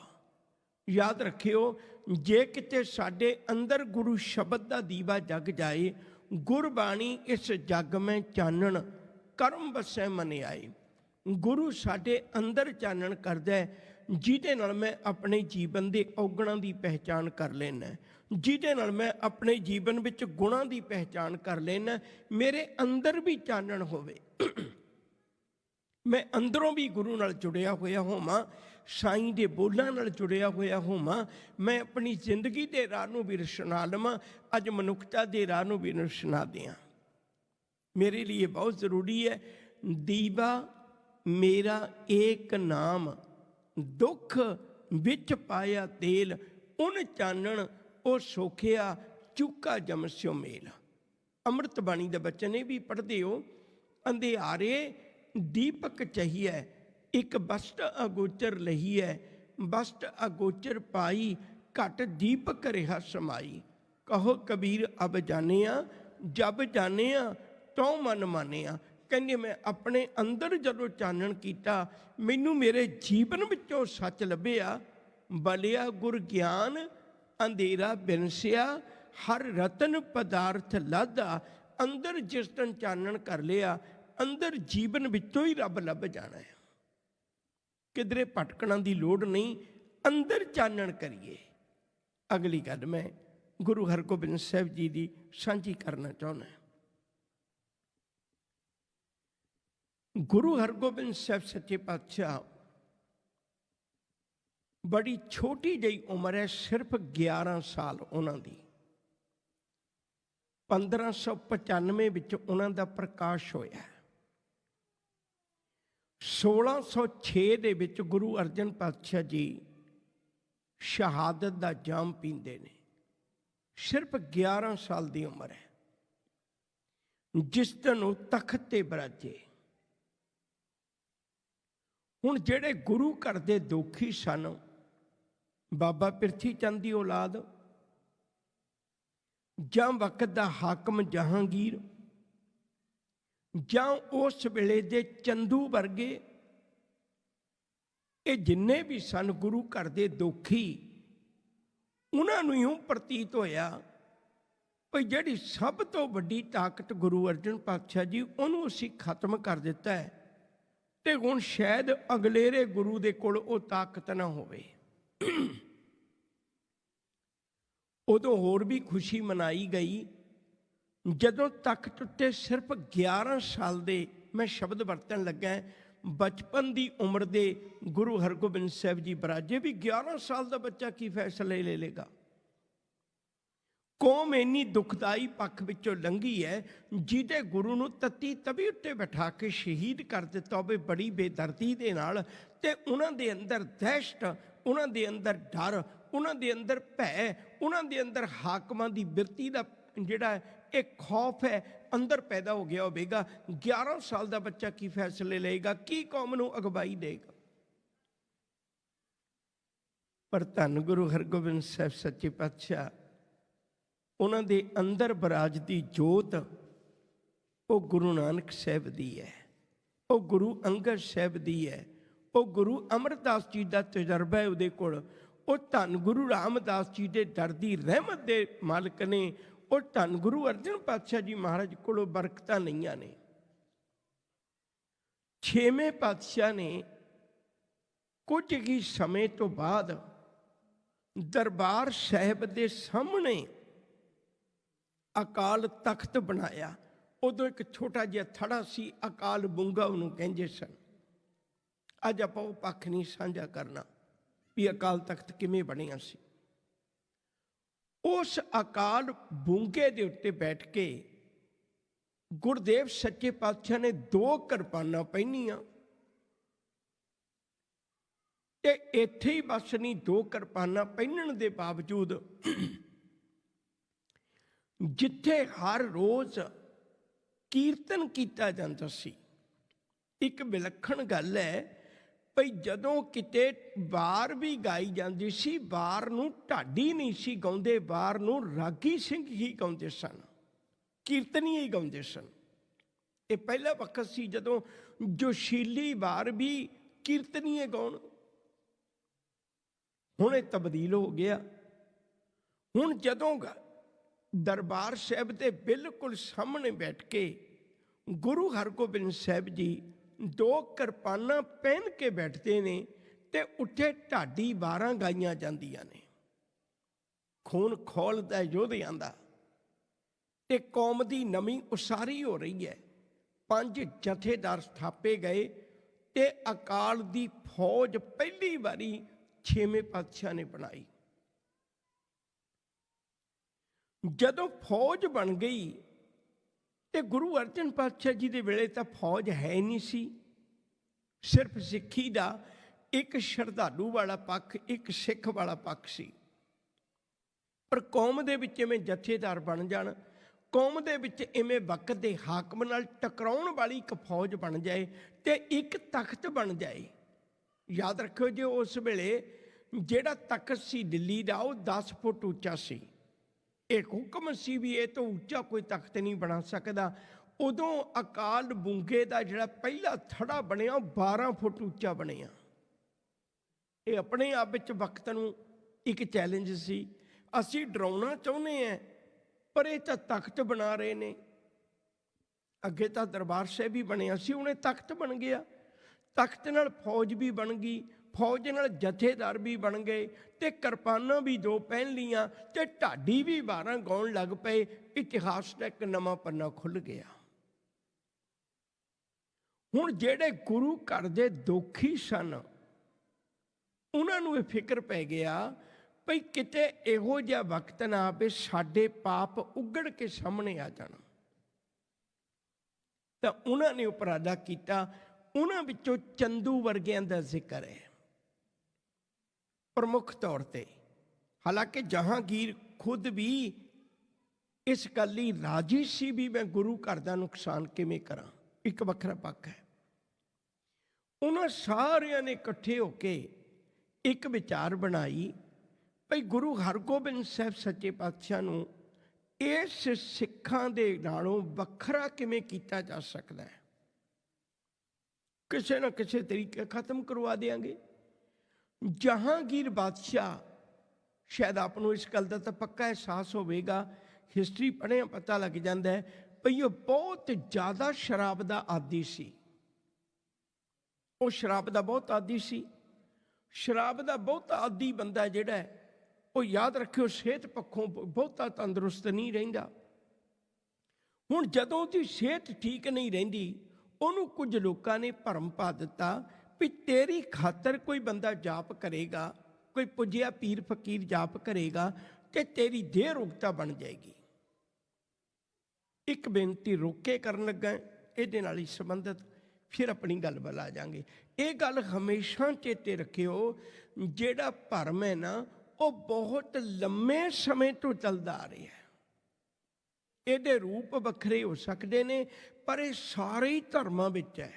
ਯਾਦ ਰੱਖਿਓ, ਜੇ ਕਿਤੇ ਸਾਡੇ ਅੰਦਰ ਗੁਰੂ ਸ਼ਬਦ ਦਾ ਦੀਵਾ ਜਗ ਜਾਏ, ਗੁਰਬਾਣੀ ਇਸ ਜਗ ਮੈਂ ਚਾਨਣ ਕਰਮ ਵਸੈ ਮਨ ਆਏ। ਗੁਰੂ ਸਾਡੇ ਅੰਦਰ ਚਾਨਣ ਕਰਦਾ ਹੈ, ਜਿਹਦੇ ਨਾਲ ਮੈਂ ਆਪਣੇ ਜੀਵਨ ਦੇ ਔਗਣਾਂ ਦੀ ਪਹਿਚਾਣ ਕਰ ਲੈਣਾ, ਜਿਹਦੇ ਨਾਲ ਮੈਂ ਆਪਣੇ ਜੀਵਨ ਵਿੱਚ ਗੁਣਾਂ ਦੀ ਪਹਿਚਾਣ ਕਰ ਲੈਣਾ। ਮੇਰੇ ਅੰਦਰ ਵੀ ਚਾਨਣ ਹੋਵੇ, ਮੈਂ ਅੰਦਰੋਂ ਵੀ ਗੁਰੂ ਨਾਲ ਜੁੜਿਆ ਹੋਇਆ ਹੋਵਾਂ, ਸਾਈਂ ਦੇ ਬੋਲਾਂ ਨਾਲ ਜੁੜਿਆ ਹੋਇਆ ਹੋਵਾਂ। ਮੈਂ ਆਪਣੀ ਜ਼ਿੰਦਗੀ ਦੇ ਰਾਹ ਨੂੰ ਵੀ ਰੁਸ਼ਨਾ ਲਵਾਂ, ਅੱਜ ਮਨੁੱਖਤਾ ਦੇ ਰਾਹ ਨੂੰ ਵੀ ਰੁਸ਼ਨਾ ਦਿਆਂ। ਮੇਰੇ ਲਈ ਬਹੁਤ ਜ਼ਰੂਰੀ ਹੈ। ਦੀਵਾ ਮੇਰਾ ਏਕ ਨਾਮ, ਦੁੱਖ ਵਿੱਚ ਪਾਇਆ ਤੇਲ, ਉਨ ਚਾਨਣ ਉਹ ਸੋਖਿਆ ਚੂਕਾ ਜਮ ਸਿਓ ਮੇਲ। ਅੰਮ੍ਰਿਤ ਬਾਣੀ ਦਾ ਬਚਨ ਇਹ ਵੀ ਪੜ੍ਹਦੇ ਹੋ, ਅੰਧਿਆਰੇ ਦੀਪਕ ਚਾਹੀਏ, ਇੱਕ ਬਸਟ ਅਗੋਚਰ ਲਹੀ ਹੈ, ਬਸਟ ਅਗੋਚਰ ਪਾਈ, ਘਟ ਦੀਪਕ ਰਿਹਾ ਸਮਾਈ। ਕਹੋ ਕਬੀਰ ਅਬ ਜਾਣਿਆ, ਜਬ ਜਾਣਿਆ ਤਉ ਮਨ ਮਾਨਿਆ। ਕਹਿੰਦੇ ਮੈਂ ਆਪਣੇ ਅੰਦਰ ਜਦੋਂ ਚਾਨਣ ਕੀਤਾ, ਮੈਨੂੰ ਮੇਰੇ ਜੀਵਨ ਵਿੱਚੋਂ ਸੱਚ ਲੱਭਿਆ। ਬਲਿਆ ਗੁਰ ਗਿਆਨ ਅੰਧੇਰਾ ਬਿਨਸਿਆ, ਹਰ ਰਤਨ ਪਦਾਰਥ ਲਾਧਾ। ਅੰਦਰ ਜਿਸ ਦਿਨ ਚਾਨਣ ਕਰ ਲਿਆ, ਅੰਦਰ ਜੀਵਨ ਵਿੱਚੋਂ ਹੀ ਰੱਬ ਲੱਭ ਜਾਣਾ ਹੈ। ਕਿਧਰੇ ਭਟਕਣਾ ਦੀ ਲੋੜ ਨਹੀਂ, ਅੰਦਰ ਚਾਨਣ ਕਰੀਏ। ਅਗਲੀ ਗੱਲ ਮੈਂ ਗੁਰੂ ਹਰਗੋਬਿੰਦ ਸਾਹਿਬ ਜੀ ਦੀ ਸਾਂਝੀ ਕਰਨਾ ਚਾਹੁੰਦਾ। ਗੁਰੂ ਹਰਗੋਬਿੰਦ ਸਾਹਿਬ ਸੱਚੇ ਪਾਤਸ਼ਾਹ ਬੜੀ ਛੋਟੀ ਜਿਹੀ ਉਮਰ ਹੈ, ਸਿਰਫ 11 ਸਾਲ ਉਹਨਾਂ ਦੀ। 1595 ਵਿੱਚ ਉਹਨਾਂ ਦਾ ਪ੍ਰਕਾਸ਼ ਹੋਇਆ। 1606 ਦੇ ਵਿੱਚ ਗੁਰੂ ਅਰਜਨ ਪਾਤਸ਼ਾਹ ਜੀ ਸ਼ਹਾਦਤ ਦਾ ਜਾਮ ਪੀਂਦੇ ਨੇ। ਸਿਰਫ 11 ਸਾਲ ਦੀ ਉਮਰ ਹੈ। ਜਿਸ ਦਿਨ ਉਹ ਤਖਤ ਤੇ ਬਰਾਜੇ। ਹੁਣ ਜਿਹੜੇ ਗੁਰੂ ਘਰ ਦੇ ਦੋਖੀ ਸਨ, ਬਾਬਾ ਪ੍ਰਿਥੀ ਚੰਦ ਦੀ ਔਲਾਦ ਜਾਂ ਵਕਤ ਦਾ ਹਾਕਮ ਜਹਾਂਗੀਰ ਜਾਂ ਉਸ ਵੇਲੇ ਦੇ ਚੰਦੂ ਵਰਗੇ, ਇਹ ਜਿੰਨੇ ਵੀ ਸਨ ਗੁਰੂ ਘਰ ਦੇ ਦੋਖੀ, ਉਹਨਾਂ ਨੂੰ ਇਉਂ ਪ੍ਰਤੀਤ ਹੋਇਆ ਵੀ ਜਿਹੜੀ ਸਭ ਤੋਂ ਵੱਡੀ ਤਾਕਤ ਗੁਰੂ ਅਰਜਨ ਪਾਤਸ਼ਾਹ ਜੀ, ਉਹਨੂੰ ਅਸੀਂ ਖਤਮ ਕਰ ਦਿੱਤਾ ਹੈ ਤੇ ਹੁਣ ਸ਼ਾਇਦ ਅਗਲੇਰੇ ਗੁਰੂ ਦੇ ਕੋਲ ਉਹ ਤਾਕਤ ਨਾ ਹੋਵੇ। ਉਦੋਂ ਹੋਰ ਵੀ ਖੁਸ਼ੀ ਮਨਾਈ ਗਈ ਜਦੋਂ ਤਖਤ ਉੱਤੇ ਸਿਰਫ 11 ਸਾਲ ਦੇ, ਮੈਂ ਸ਼ਬਦ ਵਰਤਣ ਲੱਗਾ, ਬਚਪਨ ਦੀ ਉਮਰ ਦੇ ਗੁਰੂ ਹਰਗੋਬਿੰਦ ਸਾਹਿਬ ਜੀ ਬਰਾਜੇ। ਵੀ 11 ਸਾਲ ਦਾ ਬੱਚਾ ਕੀ ਫੈਸਲੇ ਲੈ ਲੇਗਾ। ਕੌਮ ਇੰਨੀ ਦੁਖਦਾਈ ਪੱਖ ਵਿੱਚੋਂ ਲੰਘੀ ਹੈ, ਜਿਹਦੇ ਗੁਰੂ ਨੂੰ ਤਤੀ ਤਵੀ ਉੱਤੇ ਬਿਠਾ ਕੇ ਸ਼ਹੀਦ ਕਰ ਦਿੱਤਾ ਹੋਵੇ ਬੜੀ ਬੇਦਰਦੀ ਦੇ ਨਾਲ, ਤੇ ਉਹਨਾਂ ਦੇ ਅੰਦਰ ਦਹਿਸ਼ਤ, ਉਹਨਾਂ ਦੇ ਅੰਦਰ ਡਰ, ਉਹਨਾਂ ਦੇ ਅੰਦਰ ਭੈ, ਉਹਨਾਂ ਦੇ ਅੰਦਰ ਹਾਕਮਾਂ ਦੀ ਬਿਰਤੀ ਦਾ ਜਿਹੜਾ ਇਹ ਖੌਫ ਹੈ ਅੰਦਰ ਪੈਦਾ ਹੋ ਗਿਆ ਹੋਵੇਗਾ। 11 ਸਾਲ ਦਾ ਬੱਚਾ ਕੀ ਫੈਸਲੇ ਲਏਗਾ, ਕੀ ਕੌਮ ਨੂੰ ਅਗਵਾਈ ਦੇਗਾ। ਪਰ ਧੰਨ ਗੁਰੂ ਹਰਗੋਬਿੰਦ ਸਾਹਿਬ ਸੱਚੇ ਪਾਤਸ਼ਾਹ, ਉਹਨਾਂ ਦੇ ਅੰਦਰ ਬਰਾਜਦੀ ਜੋਤ ਉਹ ਗੁਰੂ ਨਾਨਕ ਸਾਹਿਬ ਦੀ ਹੈ, ਉਹ ਗੁਰੂ ਅੰਗਦ ਸਾਹਿਬ ਦੀ ਹੈ, ਉਹ ਗੁਰੂ ਅਮਰਦਾਸ ਜੀ ਦਾ ਤਜਰਬਾ ਹੈ ਉਹਦੇ ਕੋਲ। ਉਹ ਧੰਨ ਗੁਰੂ ਰਾਮਦਾਸ ਜੀ ਦੇ ਦਰ ਦੀ ਰਹਿਮਤ ਦੇ ਮਾਲਕ ਨੇ। ਉਹ ਧੰਨ ਗੁਰੂ ਅਰਜਨ ਪਾਤਸ਼ਾਹ ਜੀ ਮਹਾਰਾਜ ਕੋਲੋਂ ਬਰਕਤਾਂ ਲਈਆਂ ਨੇ। 6ਵੇਂ ਪਾਤਸ਼ਾਹ ਨੇ ਕੁਝ ਹੀ ਸਮੇਂ ਤੋਂ ਬਾਅਦ ਦਰਬਾਰ ਸਾਹਿਬ ਦੇ ਸਾਹਮਣੇ ਅਕਾਲ ਤਖਤ ਬਣਾਇਆ। ਉਦੋਂ ਇੱਕ ਛੋਟਾ ਜਿਹਾ ਥੜਾ ਸੀ, ਅਕਾਲ ਬੁੰਗਾ ਉਹਨੂੰ ਕਹਿੰਦੇ ਸਨ। ਅੱਜ ਆਪਾਂ ਉਹ ਪੱਖ ਨਹੀਂ ਸਾਂਝਾ ਕਰਨਾ ਵੀ ਅਕਾਲ ਤਖਤ ਕਿਵੇਂ ਬਣਿਆ ਸੀ। ਉਸ ਅਕਾਲ ਬੁੰਗੇ ਦੇ ਉੱਤੇ ਬੈਠ ਕੇ ਗੁਰਦੇਵ ਸੱਚੇ ਪਾਤਸ਼ਾਹ ਨੇ 2 ਕਿਰਪਾਨਾਂ ਪਹਿਨੀਆਂ ਤੇ ਇੱਥੇ ਹੀ ਬਸ ਨਹੀਂ, 2 ਕਿਰਪਾਨਾਂ ਪਹਿਨਣ ਦੇ ਬਾਵਜੂਦ ਜਿੱਥੇ ਹਰ ਰੋਜ਼ ਕੀਰਤਨ ਕੀਤਾ ਜਾਂਦਾ ਸੀ, ਇੱਕ ਵਿਲੱਖਣ ਗੱਲ ਹੈ ਭਈ ਜਦੋਂ ਕਿਤੇ ਵਾਰ ਵੀ ਗਾਈ ਜਾਂਦੀ ਸੀ, ਵਾਰ ਨੂੰ ਢਾਡੀ ਨਹੀਂ ਸੀ ਗਾਉਂਦੇ, ਵਾਰ ਨੂੰ ਰਾਗੀ ਸਿੰਘ ਹੀ ਗਾਉਂਦੇ ਸਨ, ਕੀਰਤਨੀਏ ਹੀ ਗਾਉਂਦੇ ਸਨ। ਇਹ ਪਹਿਲਾ ਵਕਤ ਸੀ ਜਦੋਂ ਜੋਸ਼ੀਲੀ ਵਾਰ ਵੀ ਕੀਰਤਨੀਏ ਗਾਉਣ। ਹੁਣ ਇਹ ਤਬਦੀਲ ਹੋ ਗਿਆ। ਹੁਣ ਜਦੋਂ ਦਰਬਾਰ ਸਾਹਿਬ ਦੇ ਬਿਲਕੁਲ ਸਾਹਮਣੇ ਬੈਠ ਕੇ ਗੁਰੂ ਹਰਗੋਬਿੰਦ ਸਾਹਿਬ ਜੀ 2 ਕਿਰਪਾਨਾਂ ਪਹਿਨ ਕੇ ਬੈਠਦੇ ਨੇ ਤੇ ਉੱਥੇ ਢਾਡੀ ਵਾਰਾਂ ਗਾਈਆਂ ਜਾਂਦੀਆਂ ਨੇ। ਖੂਨ ਖੋਲਦਾ ਯੋਧਿਆਂ ਦਾ ਤੇ ਕੌਮ ਦੀ ਨਵੀਂ ਉਸਾਰੀ ਹੋ ਰਹੀ ਹੈ। 5 ਜਥੇਦਾਰ ਸਥਾਪੇ ਗਏ ਤੇ ਅਕਾਲ ਦੀ ਫੌਜ ਪਹਿਲੀ ਵਾਰੀ 6ਵੇਂ ਪਾਤਸ਼ਾਹ ਨੇ ਬਣਾਈ। ਜਦੋਂ ਫੌਜ ਬਣ ਗਈ ਤੇ ਗੁਰੂ ਅਰਜਨ ਪਾਤਸ਼ਾਹ ਜੀ ਦੇ ਵੇਲੇ ਤਾਂ ਫੌਜ ਹੈ ਨਹੀਂ ਸੀ, ਸਿਰਫ ਸਿੱਖੀ ਦਾ ਇੱਕ ਸ਼ਰਧਾਲੂ ਵਾਲਾ ਪੱਖ, ਇੱਕ ਸਿੱਖ ਵਾਲਾ ਪੱਖ ਸੀ। ਪਰ ਕੌਮ ਦੇ ਵਿੱਚ ਇਵੇਂ ਜਥੇਦਾਰ ਬਣ ਜਾਣ, ਕੌਮ ਦੇ ਵਿੱਚ ਇਵੇਂ ਵਕਤ ਦੇ ਹਾਕਮ ਨਾਲ ਟਕਰਾਉਣ ਵਾਲੀ ਇੱਕ ਫੌਜ ਬਣ ਜਾਏ ਤੇ ਇੱਕ ਤਖਤ ਬਣ ਜਾਏ। ਯਾਦ ਰੱਖਿਓ ਜੇ ਉਸ ਵੇਲੇ ਜਿਹੜਾ ਤਖਤ ਸੀ ਦਿੱਲੀ ਦਾ ਉਹ 10 ਫੁੱਟ ਉੱਚਾ ਸੀ। ਇਹ ਹੁਕਮ ਸੀ ਵੀ ਇਹ ਤੋਂ ਉੱਚਾ ਕੋਈ ਤਖਤ ਨਹੀਂ ਬਣਾ ਸਕਦਾ। ਉਦੋਂ ਅਕਾਲ ਬੁੰਗੇ ਦਾ ਜਿਹੜਾ ਪਹਿਲਾ ਥੜਾ ਬਣਿਆ ਉਹ 12 ਫੁੱਟ ਉੱਚਾ ਬਣਿਆ। ਇਹ ਆਪਣੇ ਆਪ ਵਿੱਚ ਵਕਤ ਨੂੰ ਇੱਕ ਚੈਲੰਜ ਸੀ। ਅਸੀਂ ਡਰਾਉਣਾ ਚਾਹੁੰਦੇ ਹਾਂ ਪਰ ਇਹ ਤਾਂ ਤਖਤ ਬਣਾ ਰਹੇ ਨੇ। ਅੱਗੇ ਤਾਂ ਦਰਬਾਰ ਸਾਹਿਬ ਵੀ ਬਣਿਆ ਸੀ, ਹੁਣ ਇਹ ਤਖਤ ਬਣ ਗਿਆ। ਤਖਤ ਨਾਲ ਫੌਜ ਵੀ ਬਣ ਗਈ, ਫੌਜ ਨਾਲ ਜਥੇਦਾਰ ਵੀ ਬਣ ਗਏ ਤੇ ਕਿਰਪਾਨਾਂ ਵੀ 2 ਪਹਿਨ ਲੀਆਂ ਤੇ ਢਾਡੀ ਵੀ 12 ਗਾਉਣ ਲੱਗ ਪਏ। ਇਤਿਹਾਸ ਦਾ ਇੱਕ ਨਵਾਂ ਪੰਨਾ ਖੁੱਲ੍ਹ ਗਿਆ। ਹੁਣ ਜਿਹੜੇ ਗੁਰੂ ਘਰ ਦੇ ਦੋਖੀ ਸਨ ਉਹਨਾਂ ਨੂੰ ਇਹ ਫਿਕਰ ਪੈ ਗਿਆ ਭਈ ਕਿਤੇ ਇਹੋ ਜਿਹਾ ਵਕਤ ਨਾ ਆਵੇ ਸਾਡੇ ਪਾਪ ਉਗੜ ਕੇ ਸਾਹਮਣੇ ਆ ਜਾਣ। ਤਾਂ ਉਹਨਾਂ ਨੇ ਉਪਰਾਲਾ ਕੀਤਾ। ਉਹਨਾਂ ਵਿੱਚੋਂ ਚੰਦੂ ਵਰਗਿਆਂ ਦਾ ਜ਼ਿਕਰ ਹੈ। ਪ੍ਰਮੁੱਖ ਤੌਰ ਤੇ। ਹਾਲਾਂਕਿ ਜਹਾਂਗੀਰ ਖੁਦ ਵੀ ਇਸ ਗੱਲ ਲਈ ਰਾਜੀ ਸੀ ਵੀ ਮੈਂ ਗੁਰੂ ਘਰ ਦਾ ਨੁਕਸਾਨ ਕਿਵੇਂ ਕਰਾਂ, ਇੱਕ ਵੱਖਰਾ ਪੱਖ ਹੈ। ਉਹਨਾਂ ਸਾਰਿਆਂ ਨੇ ਇਕੱਠੇ ਹੋ ਕੇ ਇੱਕ ਵਿਚਾਰ ਬਣਾਈ ਭਈ ਗੁਰੂ ਹਰਗੋਬਿੰਦ ਸਾਹਿਬ ਸੱਚੇ ਪਾਤਸ਼ਾਹ ਨੂੰ ਇਸ ਸਿੱਖਾਂ ਦੇ ਨਾਲੋਂ ਵੱਖਰਾ ਕਿਵੇਂ ਕੀਤਾ ਜਾ ਸਕਦਾ ਹੈ। ਕਿਸੇ ਨਾ ਕਿਸੇ ਤਰੀਕੇ ਖਤਮ ਕਰਵਾ ਦੇਾਂਗੇ। ਜਹਾਂਗੀਰ ਬਾਦਸ਼ਾਹ, ਸ਼ਾਇਦ ਆਪ ਨੂੰ ਇਸ ਗੱਲ ਦਾ ਤਾਂ ਪੱਕਾ ਅਹਿਸਾਸ ਹੋਵੇਗਾ, ਹਿਸਟਰੀ ਪੜ੍ਹਿਆ ਪਤਾ ਲੱਗ ਜਾਂਦਾ ਹੈ ਭਈ ਉਹ ਬਹੁਤ ਜ਼ਿਆਦਾ ਸ਼ਰਾਬ ਦਾ ਆਦੀ ਸੀ। ਉਹ ਸ਼ਰਾਬ ਦਾ ਬਹੁਤ ਆਦੀ ਸੀ। ਸ਼ਰਾਬ ਦਾ ਬਹੁਤ ਆਦੀ ਬੰਦਾ ਜਿਹੜਾ ਹੈ ਉਹ ਯਾਦ ਰੱਖਿਓ ਸਿਹਤ ਪੱਖੋਂ ਬਹੁਤਾ ਤੰਦਰੁਸਤ ਨਹੀਂ ਰਹਿੰਦਾ। ਹੁਣ ਜਦੋਂ ਉਹਦੀ ਸਿਹਤ ਠੀਕ ਨਹੀਂ ਰਹਿੰਦੀ, ਉਹਨੂੰ ਕੁਝ ਲੋਕਾਂ ਨੇ ਭਰਮ ਪਾ ਦਿੱਤਾ ਵੀ ਤੇਰੀ ਖਾਤਰ ਕੋਈ ਬੰਦਾ ਜਾਪ ਕਰੇਗਾ, ਕੋਈ ਪੁੱਜਿਆ ਪੀਰ ਫਕੀਰ ਜਾਪ ਕਰੇਗਾ ਤੇ ਤੇਰੀ ਦੇਹ ਰੁਕਤਾ ਬਣ ਜਾਏਗੀ। ਇੱਕ ਬੇਨਤੀ ਰੋਕੇ ਕਰਨ ਲੱਗਾ, ਇਹਦੇ ਨਾਲ ਹੀ ਸੰਬੰਧਿਤ, ਫਿਰ ਆਪਣੀ ਗੱਲ ਵੱਲ ਆ ਜਾਵਾਂਗੇ। ਇਹ ਗੱਲ ਹਮੇਸ਼ਾ ਚੇਤੇ ਰੱਖਿਓ, ਜਿਹੜਾ ਭਰਮ ਹੈ ਨਾ ਉਹ ਬਹੁਤ ਲੰਮੇ ਸਮੇਂ ਤੋਂ ਚੱਲਦਾ ਆ ਰਿਹਾ ਹੈ। ਇਹਦੇ ਰੂਪ ਵੱਖਰੇ ਹੋ ਸਕਦੇ ਨੇ, ਪਰ ਇਹ ਸਾਰੇ ਹੀ ਧਰਮਾਂ ਵਿੱਚ ਹੈ।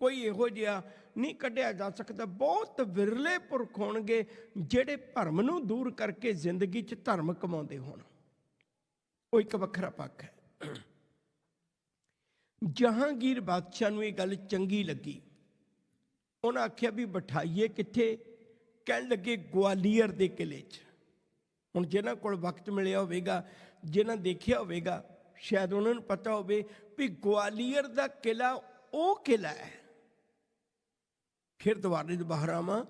ਕੋਈ ਇਹੋ ਜਿਹਾ ਨਹੀਂ ਕੱਢਿਆ ਜਾ ਸਕਦਾ। ਬਹੁਤ ਵਿਰਲੇ ਪੁਰਖ ਹੋਣਗੇ ਜਿਹੜੇ ਭਰਮ ਨੂੰ ਦੂਰ ਕਰਕੇ ਜ਼ਿੰਦਗੀ 'ਚ ਧਰਮ ਕਮਾਉਂਦੇ ਹੋਣ। ਉਹ ਇੱਕ ਵੱਖਰਾ ਪੱਖ ਹੈ। ਜਹਾਂਗੀਰ ਬਾਦਸ਼ਾਹ ਨੂੰ ਇਹ ਗੱਲ ਚੰਗੀ ਲੱਗੀ। ਉਹਨਾਂ ਆਖਿਆ ਵੀ ਬਿਠਾਈਏ ਕਿੱਥੇ? ਕਹਿਣ ਲੱਗੇ ਗਵਾਲੀਅਰ ਦੇ ਕਿਲੇ 'ਚ। ਹੁਣ ਜਿਨ੍ਹਾਂ ਕੋਲ ਵਕਤ ਮਿਲਿਆ ਹੋਵੇਗਾ, ਜਿਨ੍ਹਾਂ ਦੇਖਿਆ ਹੋਵੇਗਾ, ਸ਼ਾਇਦ ਉਹਨਾਂ ਨੂੰ ਪਤਾ ਹੋਵੇ ਵੀ ਗਵਾਲੀਅਰ ਦਾ ਕਿਲਾ ਉਹ ਕਿਲਾ ਹੈ। ਫਿਰ ਦੁਬਾਰੇ ਬਾਹਰ ਆਵਾਂ,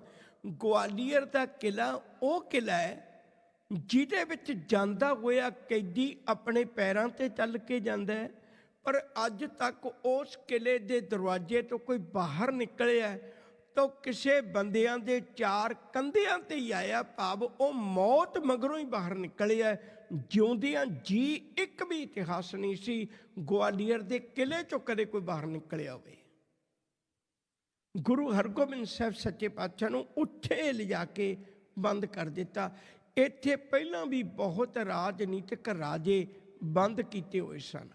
ਗਵਾਲੀਅਰ ਦਾ ਕਿਲਾ ਉਹ ਕਿਲਾ ਹੈ ਜਿਹਦੇ ਵਿੱਚ ਜਾਂਦਾ ਹੋਇਆ ਕੈਦੀ ਆਪਣੇ ਪੈਰਾਂ ਤੇ ਚੱਲ ਕੇ ਜਾਂਦਾ ਹੈ, ਪਰ ਅੱਜ ਤੱਕ ਉਸ ਕਿਲੇ ਦੇ ਦਰਵਾਜ਼ੇ ਤੋਂ ਕੋਈ ਬਾਹਰ ਨਿਕਲਿਆ ਤਾਂ ਕਿਸੇ ਬੰਦਿਆਂ ਦੇ ਚਾਰ ਕੰਧਿਆਂ ਤੇ ਹੀ ਆਇਆ, ਭਾਵ ਉਹ ਮੌਤ ਮਗਰੋਂ ਹੀ ਬਾਹਰ ਨਿਕਲਿਆ। ਜਿਉਂਦਿਆਂ ਜੀ ਇੱਕ ਵੀ ਇਤਿਹਾਸ ਨਹੀਂ ਸੀ ਗਵਾਲੀਅਰ ਦੇ ਕਿਲੇ ਚੋਂ ਕਦੇ ਕੋਈ ਬਾਹਰ ਨਿਕਲਿਆ ਹੋਵੇ। ਗੁਰੂ ਹਰਗੋਬਿੰਦ ਸਾਹਿਬ ਸੱਚੇ ਪਾਤਸ਼ਾਹ ਨੂੰ ਉੱਥੇ ਲਿਜਾ ਕੇ ਬੰਦ ਕਰ ਦਿੱਤਾ। ਇੱਥੇ ਪਹਿਲਾਂ ਵੀ ਬਹੁਤ ਰਾਜਨੀਤਿਕ ਰਾਜੇ ਬੰਦ ਕੀਤੇ ਹੋਏ ਸਨ।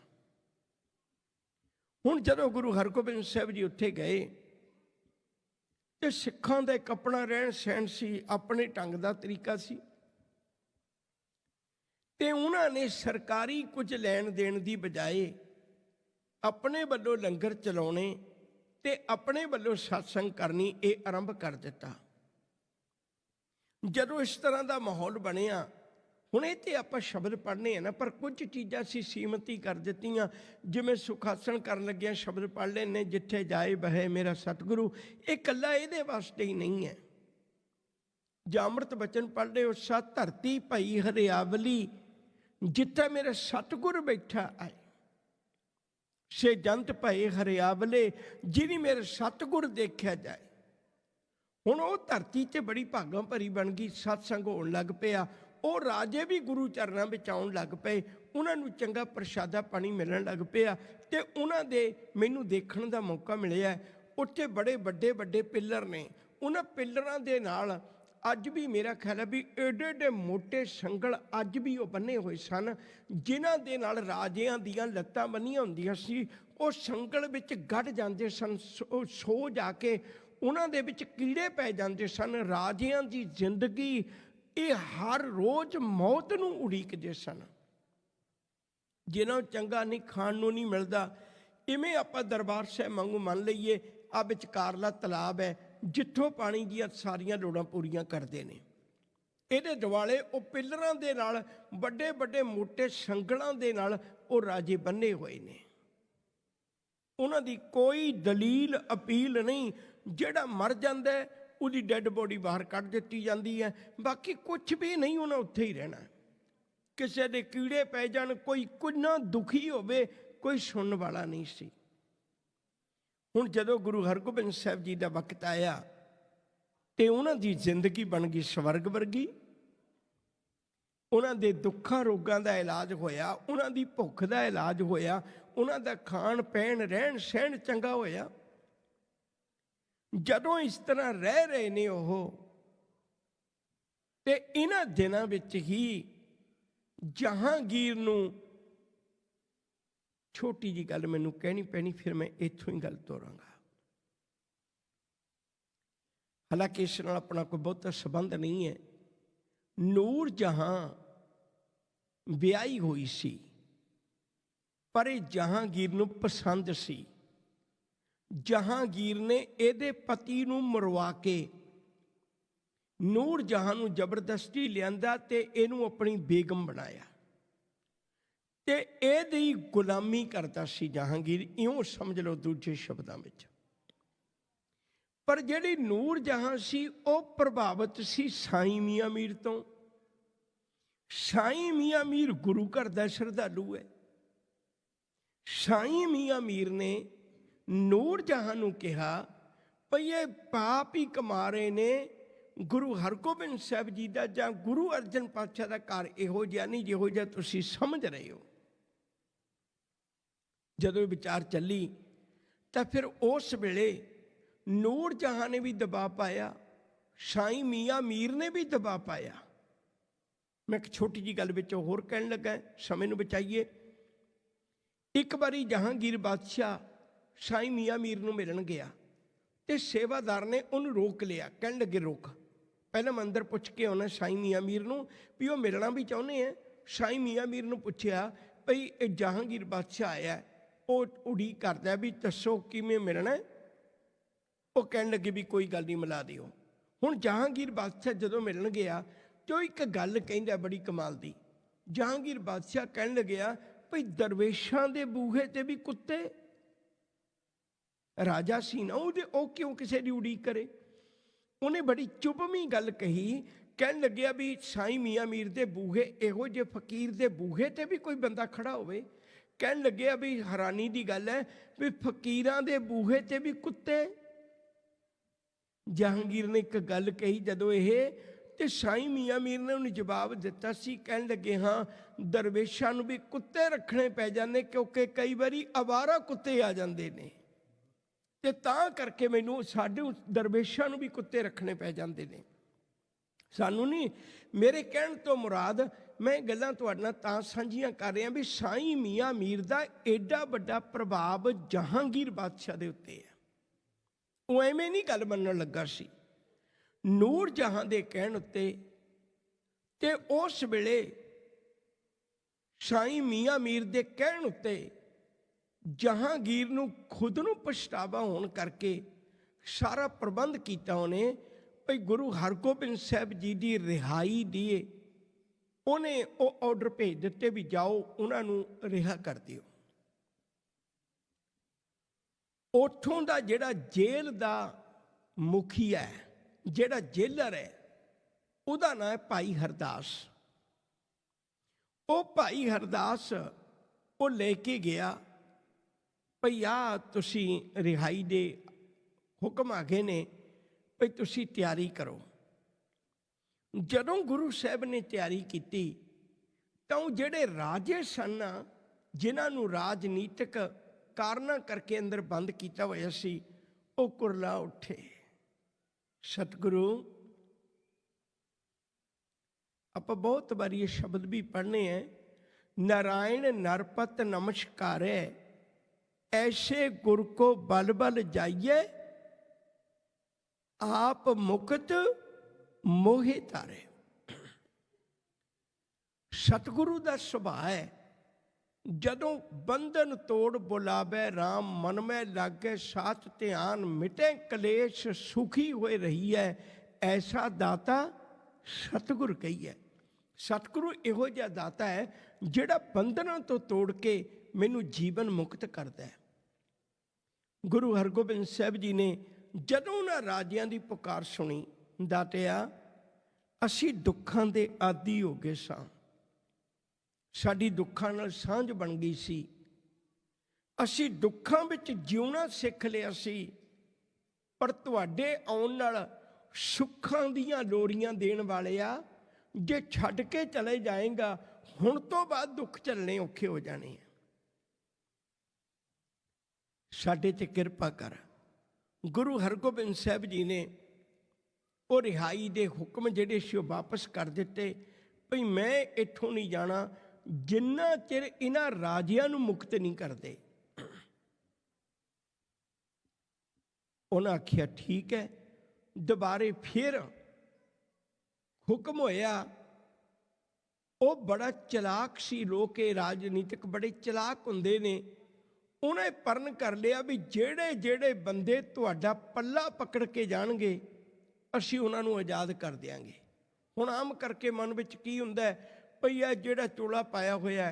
ਹੁਣ ਜਦੋਂ ਗੁਰੂ ਹਰਗੋਬਿੰਦ ਸਾਹਿਬ ਜੀ ਉੱਥੇ ਗਏ ਤੇ ਸਿੱਖਾਂ ਦਾ ਇੱਕ ਆਪਣਾ ਰਹਿਣ ਸਹਿਣ ਸੀ, ਆਪਣੇ ਢੰਗ ਦਾ ਤਰੀਕਾ ਸੀ, ਤੇ ਉਹਨਾਂ ਨੇ ਸਰਕਾਰੀ ਕੁਝ ਲੈਣ ਦੇਣ ਦੀ ਬਜਾਏ ਆਪਣੇ ਵੱਲੋਂ ਲੰਗਰ ਚਲਾਉਣੇ ਤੇ ਆਪਣੇ ਵੱਲੋਂ ਸਤਸੰਗ ਕਰਨੀ ਇਹ ਆਰੰਭ ਕਰ ਦਿੱਤਾ। ਜਦੋਂ ਇਸ ਤਰ੍ਹਾਂ ਦਾ ਮਾਹੌਲ ਬਣਿਆ, ਹੁਣ ਇਹ ਤੇ ਆਪਾਂ ਸ਼ਬਦ ਪੜ੍ਹਨੇ ਆ ਨਾ, ਪਰ ਕੁਝ ਚੀਜ਼ਾਂ ਅਸੀਂ ਸੀਮਤ ਹੀ ਕਰ ਦਿੱਤੀਆਂ। ਜਿਵੇਂ ਸੁਖਾਸਣ ਕਰਨ ਲੱਗਿਆ ਸ਼ਬਦ ਪੜ੍ਹ ਲੈਣੇ, ਜਿੱਥੇ ਜਾਏ ਬਹੇ ਮੇਰਾ ਸਤਿਗੁਰੂ, ਇਹ ਇਕੱਲਾ ਇਹਦੇ ਵਾਸਤੇ ਹੀ ਨਹੀਂ ਹੈ। ਜਾਂ ਅੰਮ੍ਰਿਤ ਬਚਨ ਪੜ੍ਹ ਰਹੇ ਹੋ, ਸਤ ਧਰਤੀ ਭਈ ਹਰਿਆਵਲੀ, ਜਿੱਥੇ ਮੇਰੇ ਸਤਿਗੁਰ ਬੈਠਾ ਆਏ, ਸੇ ਜੰਤ ਭਏ ਹਰਿਆਵਲੇ, ਜਿਹਨੀ ਮੇਰੇ ਸਤਿਗੁਰ ਦੇਖਿਆ ਜਾਏ। ਹੁਣ ਉਹ ਧਰਤੀ 'ਤੇ ਬੜੀ ਭਾਗਾਂ ਭਰੀ ਬਣ ਗਈ, ਸਤਸੰਗ ਹੋਣ ਲੱਗ ਪਿਆ। ਉਹ ਰਾਜੇ ਵੀ ਗੁਰੂ ਚਰਨਾਂ ਵਿੱਚ ਆਉਣ ਲੱਗ ਪਏ, ਉਹਨਾਂ ਨੂੰ ਚੰਗਾ ਪ੍ਰਸ਼ਾਦਾ ਪਾਣੀ ਮਿਲਣ ਲੱਗ ਪਿਆ। ਤੇ ਉਹਨਾਂ ਦੇ ਮੈਨੂੰ ਦੇਖਣ ਦਾ ਮੌਕਾ ਮਿਲਿਆ, ਉੱਥੇ ਬੜੇ ਵੱਡੇ ਵੱਡੇ ਪਿੱਲਰ ਨੇ। ਉਹਨਾਂ ਪਿੱਲਰਾਂ ਦੇ ਨਾਲ ਅੱਜ ਵੀ ਮੇਰਾ ਖਿਆਲ ਹੈ ਵੀ ਏਡੇ ਏਡੇ ਮੋਟੇ ਸੰਗਲ ਅੱਜ ਵੀ ਉਹ ਬੰਨੇ ਹੋਏ ਸਨ, ਜਿਨ੍ਹਾਂ ਦੇ ਨਾਲ ਰਾਜਿਆਂ ਦੀਆਂ ਲੱਤਾਂ ਬੰਨੀਆਂ ਹੁੰਦੀਆਂ ਸੀ। ਉਹ ਸੰਗਲ ਵਿੱਚ ਗੱਡ ਜਾਂਦੇ ਸਨ, ਸੋ ਜਾ ਕੇ ਉਹਨਾਂ ਦੇ ਵਿੱਚ ਕੀੜੇ ਪੈ ਜਾਂਦੇ ਸਨ। ਰਾਜਿਆਂ ਦੀ ਜ਼ਿੰਦਗੀ ਇਹ ਹਰ ਰੋਜ਼ ਮੌਤ ਨੂੰ ਉਡੀਕਦੇ ਸਨ। ਜਿਨ੍ਹਾਂ ਨੂੰ ਚੰਗਾ ਨਹੀਂ ਖਾਣ ਨੂੰ ਨਹੀਂ ਮਿਲਦਾ, ਇਵੇਂ ਆਪਾਂ ਦਰਬਾਰ ਸਾਹਿਬ ਵਾਂਗੂ ਮੰਨ ਲਈਏ, ਆ ਵਿਚਕਾਰਲਾ ਤਲਾਬ ਹੈ ਜਿੱਥੋਂ ਪਾਣੀ ਦੀਆਂ ਸਾਰੀਆਂ ਲੋੜਾਂ ਪੂਰੀਆਂ ਕਰਦੇ ਨੇ। ਇਹਦੇ ਦੁਆਲੇ ਉਹ ਪਿੱਲਰਾਂ ਦੇ ਨਾਲ, ਵੱਡੇ ਵੱਡੇ ਮੋਟੇ ਸੰਗਲਾਂ ਦੇ ਨਾਲ ਉਹ ਰਾਜੇ ਬੰਨੇ ਹੋਏ ਨੇ। ਉਹਨਾਂ ਦੀ ਕੋਈ ਦਲੀਲ ਅਪੀਲ ਨਹੀਂ। ਜਿਹੜਾ ਮਰ ਜਾਂਦਾ ਉਹਦੀ ਡੈੱਡ ਬੋਡੀ ਬਾਹਰ ਕੱਢ ਦਿੱਤੀ ਜਾਂਦੀ ਹੈ, ਬਾਕੀ ਕੁਛ ਵੀ ਨਹੀਂ, ਉਹਨਾਂ ਉੱਥੇ ਹੀ ਰਹਿਣਾ। ਕਿਸੇ ਦੇ ਕੀੜੇ ਪੈ ਜਾਣ, ਕੋਈ ਕਿੰਨਾ ਦੁਖੀ ਹੋਵੇ, ਕੋਈ ਸੁਣਨ ਵਾਲਾ ਨਹੀਂ ਸੀ। ਹੁਣ ਜਦੋਂ ਗੁਰੂ ਹਰਗੋਬਿੰਦ ਸਾਹਿਬ ਜੀ ਦਾ ਵਕਤ ਆਇਆ ਤੇ ਉਹਨਾਂ ਦੀ ਜ਼ਿੰਦਗੀ ਬਣ ਗਈ ਸਵਰਗ ਵਰਗੀ। ਉਹਨਾਂ ਦੇ ਦੁੱਖਾਂ ਰੋਗਾਂ ਦਾ ਇਲਾਜ ਹੋਇਆ, ਉਹਨਾਂ ਦੀ ਭੁੱਖ ਦਾ ਇਲਾਜ ਹੋਇਆ, ਉਹਨਾਂ ਦਾ ਖਾਣ ਪੈਣ ਰਹਿਣ ਸਹਿਣ ਚੰਗਾ ਹੋਇਆ। ਜਦੋਂ ਇਸ ਤਰ੍ਹਾਂ ਰਹਿ ਰਹੇ ਨੇ ਉਹ, ਤੇ ਇਹਨਾਂ ਦਿਨਾਂ ਵਿੱਚ ਹੀ ਜਹਾਂਗੀਰ ਨੂੰ ਛੋਟੀ ਜੀ ਗੱਲ ਮੈਨੂੰ ਕਹਿਣੀ ਪੈਣੀ, ਫਿਰ ਮੈਂ ਇੱਥੋਂ ਹੀ ਗੱਲ ਤੋਰਾਂਗਾ। ਹਾਲਾਂਕਿ ਇਸ ਨਾਲ ਆਪਣਾ ਕੋਈ ਬਹੁਤਾ ਸੰਬੰਧ ਨਹੀਂ ਹੈ। ਨੂਰ ਜਹਾਂ ਵਿਆਹੀ ਹੋਈ ਸੀ, ਪਰ ਇਹ ਜਹਾਂਗੀਰ ਨੂੰ ਪਸੰਦ ਸੀ। ਜਹਾਂਗੀਰ ਨੇ ਇਹਦੇ ਪਤੀ ਨੂੰ ਮਰਵਾ ਕੇ ਨੂਰ ਜਹਾਂ ਨੂੰ ਜ਼ਬਰਦਸਤੀ ਲਿਆਂਦਾ ਤੇ ਇਹਨੂੰ ਆਪਣੀ ਬੇਗਮ ਬਣਾਇਆ ਤੇ ਇਹਦੀ ਗੁਲਾਮੀ ਕਰਦਾ ਸੀ ਜਹਾਂਗੀਰ, ਇਉਂ ਸਮਝ ਲਓ ਦੂਜੇ ਸ਼ਬਦਾਂ ਵਿੱਚ। ਪਰ ਜਿਹੜੀ ਨੂਰ ਜਹਾਂ ਸੀ ਉਹ ਪ੍ਰਭਾਵਿਤ ਸੀ ਸਾਈਂ ਮੀਆਂ ਮੀਰ ਤੋਂ। ਸਾਈਂ ਮੀਆਂ ਮੀਰ ਗੁਰੂ ਘਰ ਦਾ ਸ਼ਰਧਾਲੂ ਹੈ। ਸਾਈਂ ਮੀਆਂ ਮੀਰ ਨੇ ਨੂਰ ਜਹਾਂ ਨੂੰ ਕਿਹਾ ਭਈ ਇਹ ਪਾਪ ਹੀ ਕਮਾ ਰਹੇ ਨੇ, ਗੁਰੂ ਹਰਗੋਬਿੰਦ ਸਾਹਿਬ ਜੀ ਦਾ ਜਾਂ ਗੁਰੂ ਅਰਜਨ ਪਾਤਸ਼ਾਹ ਦਾ ਘਰ ਇਹੋ ਜਿਹਾ ਨਹੀਂ ਜਿਹੋ ਜਿਹਾ ਤੁਸੀਂ ਸਮਝ ਰਹੇ ਹੋ। ਜਦੋਂ ਇਹ ਵਿਚਾਰ ਚੱਲੀ ਤਾਂ ਫਿਰ ਉਸ ਵੇਲੇ ਨੂਰ ਜਹਾਂ ਨੇ ਵੀ ਦਬਾਅ ਪਾਇਆ, ਸਾਈਂ ਮੀਆਂ ਮੀਰ ਨੇ ਵੀ ਦਬਾਅ ਪਾਇਆ। ਮੈਂ ਇੱਕ ਛੋਟੀ ਜੀ ਗੱਲ ਵਿੱਚ ਹੋਰ ਕਹਿਣ ਲੱਗਾ, ਸਮੇਂ ਨੂੰ ਬਚਾਈਏ। ਇੱਕ ਵਾਰੀ ਜਹਾਂਗੀਰ ਬਾਦਸ਼ਾਹ ਸਾਈਂ ਮੀਆਂ ਮੀਰ ਨੂੰ ਮਿਲਣ ਗਿਆ ਤੇ ਸੇਵਾਦਾਰ ਨੇ ਉਹਨੂੰ ਰੋਕ ਲਿਆ। ਕਹਿਣ ਲੱਗੇ ਰੋਕ, ਪਹਿਲਾਂ ਮੈਂ ਅੰਦਰ ਪੁੱਛ ਕੇ ਆਉਣਾ ਸਾਈਂ ਮੀਆਂ ਮੀਰ ਨੂੰ ਵੀ ਉਹ ਮਿਲਣਾ ਵੀ ਚਾਹੁੰਦੇ ਆ। ਸਾਈਂ ਮੀਆਂ ਮੀਰ ਨੂੰ ਪੁੱਛਿਆ ਭਈ ਇਹ ਜਹਾਂਗੀਰ ਬਾਦਸ਼ਾਹ ਆਇਆ, ਉਹ ਉਡੀਕ ਕਰਦਾ ਵੀ ਦੱਸੋ ਕਿਵੇਂ ਮਿਲਣਾ। ਉਹ ਕਹਿਣ ਲੱਗੇ ਵੀ ਕੋਈ ਗੱਲ ਨਹੀਂ, ਮਿਲਾ ਦਿਓ। ਹੁਣ ਜਹਾਂਗੀਰ ਬਾਦਸ਼ਾਹ ਜਦੋਂ ਮਿਲਣ ਗਿਆ ਤੇ ਉਹ ਇੱਕ ਗੱਲ ਕਹਿੰਦਾ ਬੜੀ ਕਮਾਲ ਦੀ। ਜਹਾਂਗੀਰ ਬਾਦਸ਼ਾਹ ਕਹਿਣ ਲੱਗਿਆ ਭਈ ਦਰਵੇਸ਼ਾਂ ਦੇ ਬੂਹੇ ਤੇ ਵੀ ਕੁੱਤੇ, ਰਾਜਾ ਸੀ ਨਾ ਉਹਦੇ, ਉਹ ਕਿਉਂ ਕਿਸੇ ਦੀ ਉਡੀਕ ਕਰੇ। ਉਹਨੇ ਬੜੀ ਚੁਭਵੀਂ ਗੱਲ ਕਹੀ। ਕਹਿਣ ਲੱਗਿਆ ਵੀ ਸਾਈਂ ਮੀਆਂ ਮੀਰ ਦੇ ਬੂਹੇ, ਇਹੋ ਜਿਹੇ ਫਕੀਰ ਦੇ ਬੂਹੇ ਤੇ ਵੀ ਕੋਈ ਬੰਦਾ ਖੜਾ ਹੋਵੇ। ਕਹਿਣ ਲੱਗਿਆ ਵੀ ਹੈਰਾਨੀ ਦੀ ਗੱਲ ਹੈ ਵੀ ਫਕੀਰਾਂ ਦੇ ਬੂਹੇ ਤੇ ਵੀ ਕੁੱਤੇ। ਜਹਾਂਗੀਰ ਨੇ ਇੱਕ ਗੱਲ ਕਹੀ ਜਦੋਂ ਇਹ, ਤੇ ਸਾਈਂ ਮੀਆਂ ਮੀਰ ਨੇ ਉਹਨੂੰ ਜਵਾਬ ਦਿੱਤਾ ਸੀ। ਕਹਿਣ ਲੱਗੇ ਹਾਂ, ਦਰਵੇਸ਼ਾਂ ਨੂੰ ਵੀ ਕੁੱਤੇ ਰੱਖਣੇ ਪੈ ਜਾਂਦੇ ਕਿਉਂਕਿ ਕਈ ਵਾਰੀ ਅਵਾਰਾ ਕੁੱਤੇ ਆ ਜਾਂਦੇ ਨੇ, ਤੇ ਤਾਂ ਕਰਕੇ ਮੈਨੂੰ ਸਾਡੇ ਦਰਵੇਸ਼ਾਂ ਨੂੰ ਵੀ ਕੁੱਤੇ ਰੱਖਣੇ ਪੈ ਜਾਂਦੇ ਨੇ। ਸਾਨੂੰ ਨਹੀਂ, ਮੇਰੇ ਕਹਿਣ ਤੋਂ ਮੁਰਾਦ ਮੈਂ ਗੱਲਾਂ ਤੁਹਾਡੇ ਨਾਲ ਤਾਂ ਸਾਂਝੀਆਂ ਕਰ ਰਿਹਾ ਵੀ ਸਾਈਂ ਮੀਆਂ ਮੀਰ ਦਾ ਐਡਾ ਵੱਡਾ ਪ੍ਰਭਾਵ ਜਹਾਂਗੀਰ ਬਾਦਸ਼ਾਹ ਦੇ ਉੱਤੇ ਹੈ। ਉਹ ਐਵੇਂ ਨਹੀਂ ਗੱਲ ਮੰਨਣ ਲੱਗਾ ਸੀ ਨੂਰ ਜਹਾਂ ਦੇ ਕਹਿਣ ਉੱਤੇ। ਤੇ ਉਸ ਵੇਲੇ ਸਾਈਂ ਮੀਆਂ ਮੀਰ ਦੇ ਕਹਿਣ ਉੱਤੇ ਜਹਾਂਗੀਰ ਨੂੰ ਖੁਦ ਨੂੰ ਪਛਤਾਵਾ ਹੋਣ ਕਰਕੇ ਸਾਰਾ ਪ੍ਰਬੰਧ ਕੀਤਾ ਉਹਨੇ ਭਈ ਗੁਰੂ ਹਰਗੋਬਿੰਦ ਸਾਹਿਬ ਜੀ ਦੀ ਰਿਹਾਈ ਦੀਏ। ਉਹਨੇ ਉਹ ਆਰਡਰ ਭੇਜ ਦਿੱਤੇ ਵੀ ਜਾਓ ਉਹਨਾਂ ਨੂੰ ਰਿਹਾ ਕਰ ਦਿਓ। ਉੱਥੋਂ ਦਾ ਜਿਹੜਾ ਜੇਲ੍ਹ ਦਾ ਮੁਖੀਆ ਹੈ, ਜਿਹੜਾ ਜੇਲਰ ਹੈ, ਉਹਦਾ ਨਾਂ ਹੈ ਭਾਈ ਹਰਦਾਸ। ਉਹ ਭਾਈ ਹਰਦਾਸ ਉਹ ਲੈ ਕੇ ਗਿਆ ਭਈ ਆ ਤੁਸੀਂ ਰਿਹਾਈ ਦੇ ਹੁਕਮ ਆ ਗਏ ਨੇ ਭਈ ਤੁਸੀਂ ਤਿਆਰੀ ਕਰੋ। ਜਦੋਂ ਗੁਰੂ ਸਾਹਿਬ ਨੇ ਤਿਆਰੀ ਕੀਤੀ ਤਾਂ ਉਹ ਜਿਹੜੇ ਰਾਜੇ ਸਨ, ਜਿਨ੍ਹਾਂ ਨੂੰ ਰਾਜਨੀਤਿਕ ਕਾਰਨਾਂ ਕਰਕੇ ਅੰਦਰ ਬੰਦ ਕੀਤਾ ਹੋਇਆ ਸੀ, ਉਹ ਕੁਰਲਾ ਉੱਠੇ। ਸਤਿਗੁਰੂ, ਆਪਾਂ ਬਹੁਤ ਵਾਰੀ ਇਹ ਸ਼ਬਦ ਵੀ ਪੜ੍ਹਨੇ ਹੈ, ਨਾਰਾਇਣ ਨਰਪਤ ਨਮਸਕਾਰੇ, ਐਸੇ ਗੁਰ ਕੋ ਬਲ ਬਲ ਜਾਈਏ, ਆਪ ਮੁਕਤ ਮੋਹਿ ਤਾਰੇ। ਸਤਿਗੁਰੂ ਦਾ ਸੁਭਾਅ ਹੈ, ਜਦੋਂ ਬੰਧਨ ਤੋੜ ਬੁਲਾਵੇ ਰਾਮ, ਮਨ ਮੈਂ ਲਾਗੇ ਸਾਥ ਧਿਆਨ, ਮਿਟੇ ਕਲੇਸ਼ ਸੁਖੀ ਹੋਏ ਰਹੀ ਹੈ, ਐਸਾ ਦਾਤਾ ਸਤਿਗੁਰ ਕਹੀਏ। ਸਤਿਗੁਰੂ ਇਹੋ ਜਿਹਾ ਦਾਤਾ ਹੈ ਜਿਹੜਾ ਬੰਧਨਾਂ ਤੋਂ ਤੋੜ ਕੇ ਮੈਨੂੰ ਜੀਵਨ ਮੁਕਤ ਕਰਦਾ ਹੈ। ਗੁਰੂ ਹਰਗੋਬਿੰਦ ਸਾਹਿਬ ਜੀ ਨੇ ਜਦੋਂ ਉਹਨਾਂ ਰਾਜਿਆਂ ਦੀ ਪੁਕਾਰ ਸੁਣੀ, ਦਾਤਿਆ ਅਸੀਂ ਦੁੱਖਾਂ ਦੇ ਆਦੀ ਹੋ ਗਏ ਸਾਂ, ਸਾਡੀ ਦੁੱਖਾਂ ਨਾਲ ਸਾਂਝ ਬਣ ਗਈ ਸੀ, ਅਸੀਂ ਦੁੱਖਾਂ ਵਿੱਚ ਜਿਉਣਾ ਸਿੱਖ ਲਿਆ ਸੀ, ਪਰ ਤੁਹਾਡੇ ਆਉਣ ਨਾਲ ਸੁੱਖਾਂ ਦੀਆਂ ਲੋਰੀਆਂ ਦੇਣ ਵਾਲਿਆ, ਜੇ ਛੱਡ ਕੇ ਚਲੇ ਜਾਏਗਾ ਹੁਣ ਤੋਂ ਬਾਅਦ ਦੁੱਖ ਝੱਲਣੇ ਔਖੇ ਹੋ ਜਾਣੇ ਆ। ਸਾਡੇ ਤੇ ਕਿਰਪਾ ਕਰ। ਗੁਰੂ ਹਰਗੋਬਿੰਦ ਸਾਹਿਬ ਜੀ ਨੇ ਉਹ ਰਿਹਾਈ ਦੇ ਹੁਕਮ ਜਿਹੜੇ ਸੀ ਉਹ ਵਾਪਸ ਕਰ ਦਿੱਤੇ ਭਈ ਮੈਂ ਇੱਥੋਂ ਨਹੀਂ ਜਾਣਾ ਜਿੰਨਾ ਚਿਰ ਇਹਨਾਂ ਰਾਜਿਆਂ ਨੂੰ ਮੁਕਤ ਨਹੀਂ ਕਰਦੇ। ਉਹਨਾਂ ਆਖਿਆ ਠੀਕ ਹੈ। ਦੁਬਾਰੇ ਫਿਰ ਹੁਕਮ ਹੋਇਆ। ਉਹ ਬੜਾ ਚਲਾਕ ਸੀ, ਲੋਕ ਇਹ ਰਾਜਨੀਤਿਕ ਬੜੇ ਚਲਾਕ ਹੁੰਦੇ ਨੇ। ਉਹਨੇ ਪਰਨ ਕਰ ਲਿਆ ਵੀ ਜਿਹੜੇ ਜਿਹੜੇ ਬੰਦੇ ਤੁਹਾਡਾ ਪੱਲਾ ਪਕੜ ਕੇ ਜਾਣਗੇ ਅਸੀਂ ਉਹਨਾਂ ਨੂੰ ਆਜ਼ਾਦ ਕਰ ਦਿਆਂਗੇ। ਹੁਣ ਆਮ ਕਰਕੇ ਮਨ ਵਿੱਚ ਕੀ ਹੁੰਦਾ ਭਈ ਇਹ ਜਿਹੜਾ ਚੋਲਾ ਪਾਇਆ ਹੋਇਆ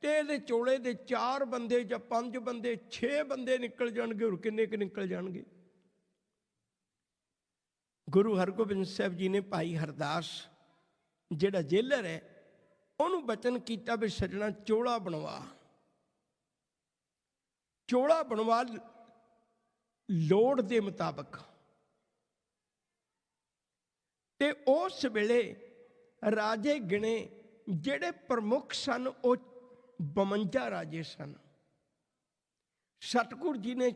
ਤੇ ਇਹਦੇ ਚੋਲੇ ਦੇ 4 ਬੰਦੇ ਜਾਂ 5 ਬੰਦੇ 6 ਬੰਦੇ ਨਿਕਲ ਜਾਣਗੇ, ਹੋਰ ਕਿੰਨੇ ਕੁ ਨਿਕਲ ਜਾਣਗੇ। ਗੁਰੂ ਹਰਗੋਬਿੰਦ ਸਾਹਿਬ ਜੀ ਨੇ ਭਾਈ ਹਰਦਾਸ ਜਿਹੜਾ ਜੇਲਰ ਹੈ ਉਹਨੂੰ ਬਚਨ ਕੀਤਾ ਵੀ ਸੱਜਣਾ ਚੋਲਾ ਬਣਵਾ, ਚੋਲਾ ਬਣਵਾ ਲੋੜ ਦੇ ਮੁਤਾਬਕ। ਤੇ ਉਸ ਵੇਲੇ ਰਾਜੇ ਗਿਣੇ ਜਿਹੜੇ ਪ੍ਰਮੁੱਖ ਸਨ ਉਹ 52 ਰਾਜੇ ਸਨ। ਸਤਿਗੁਰ ਜੀ ਨੇ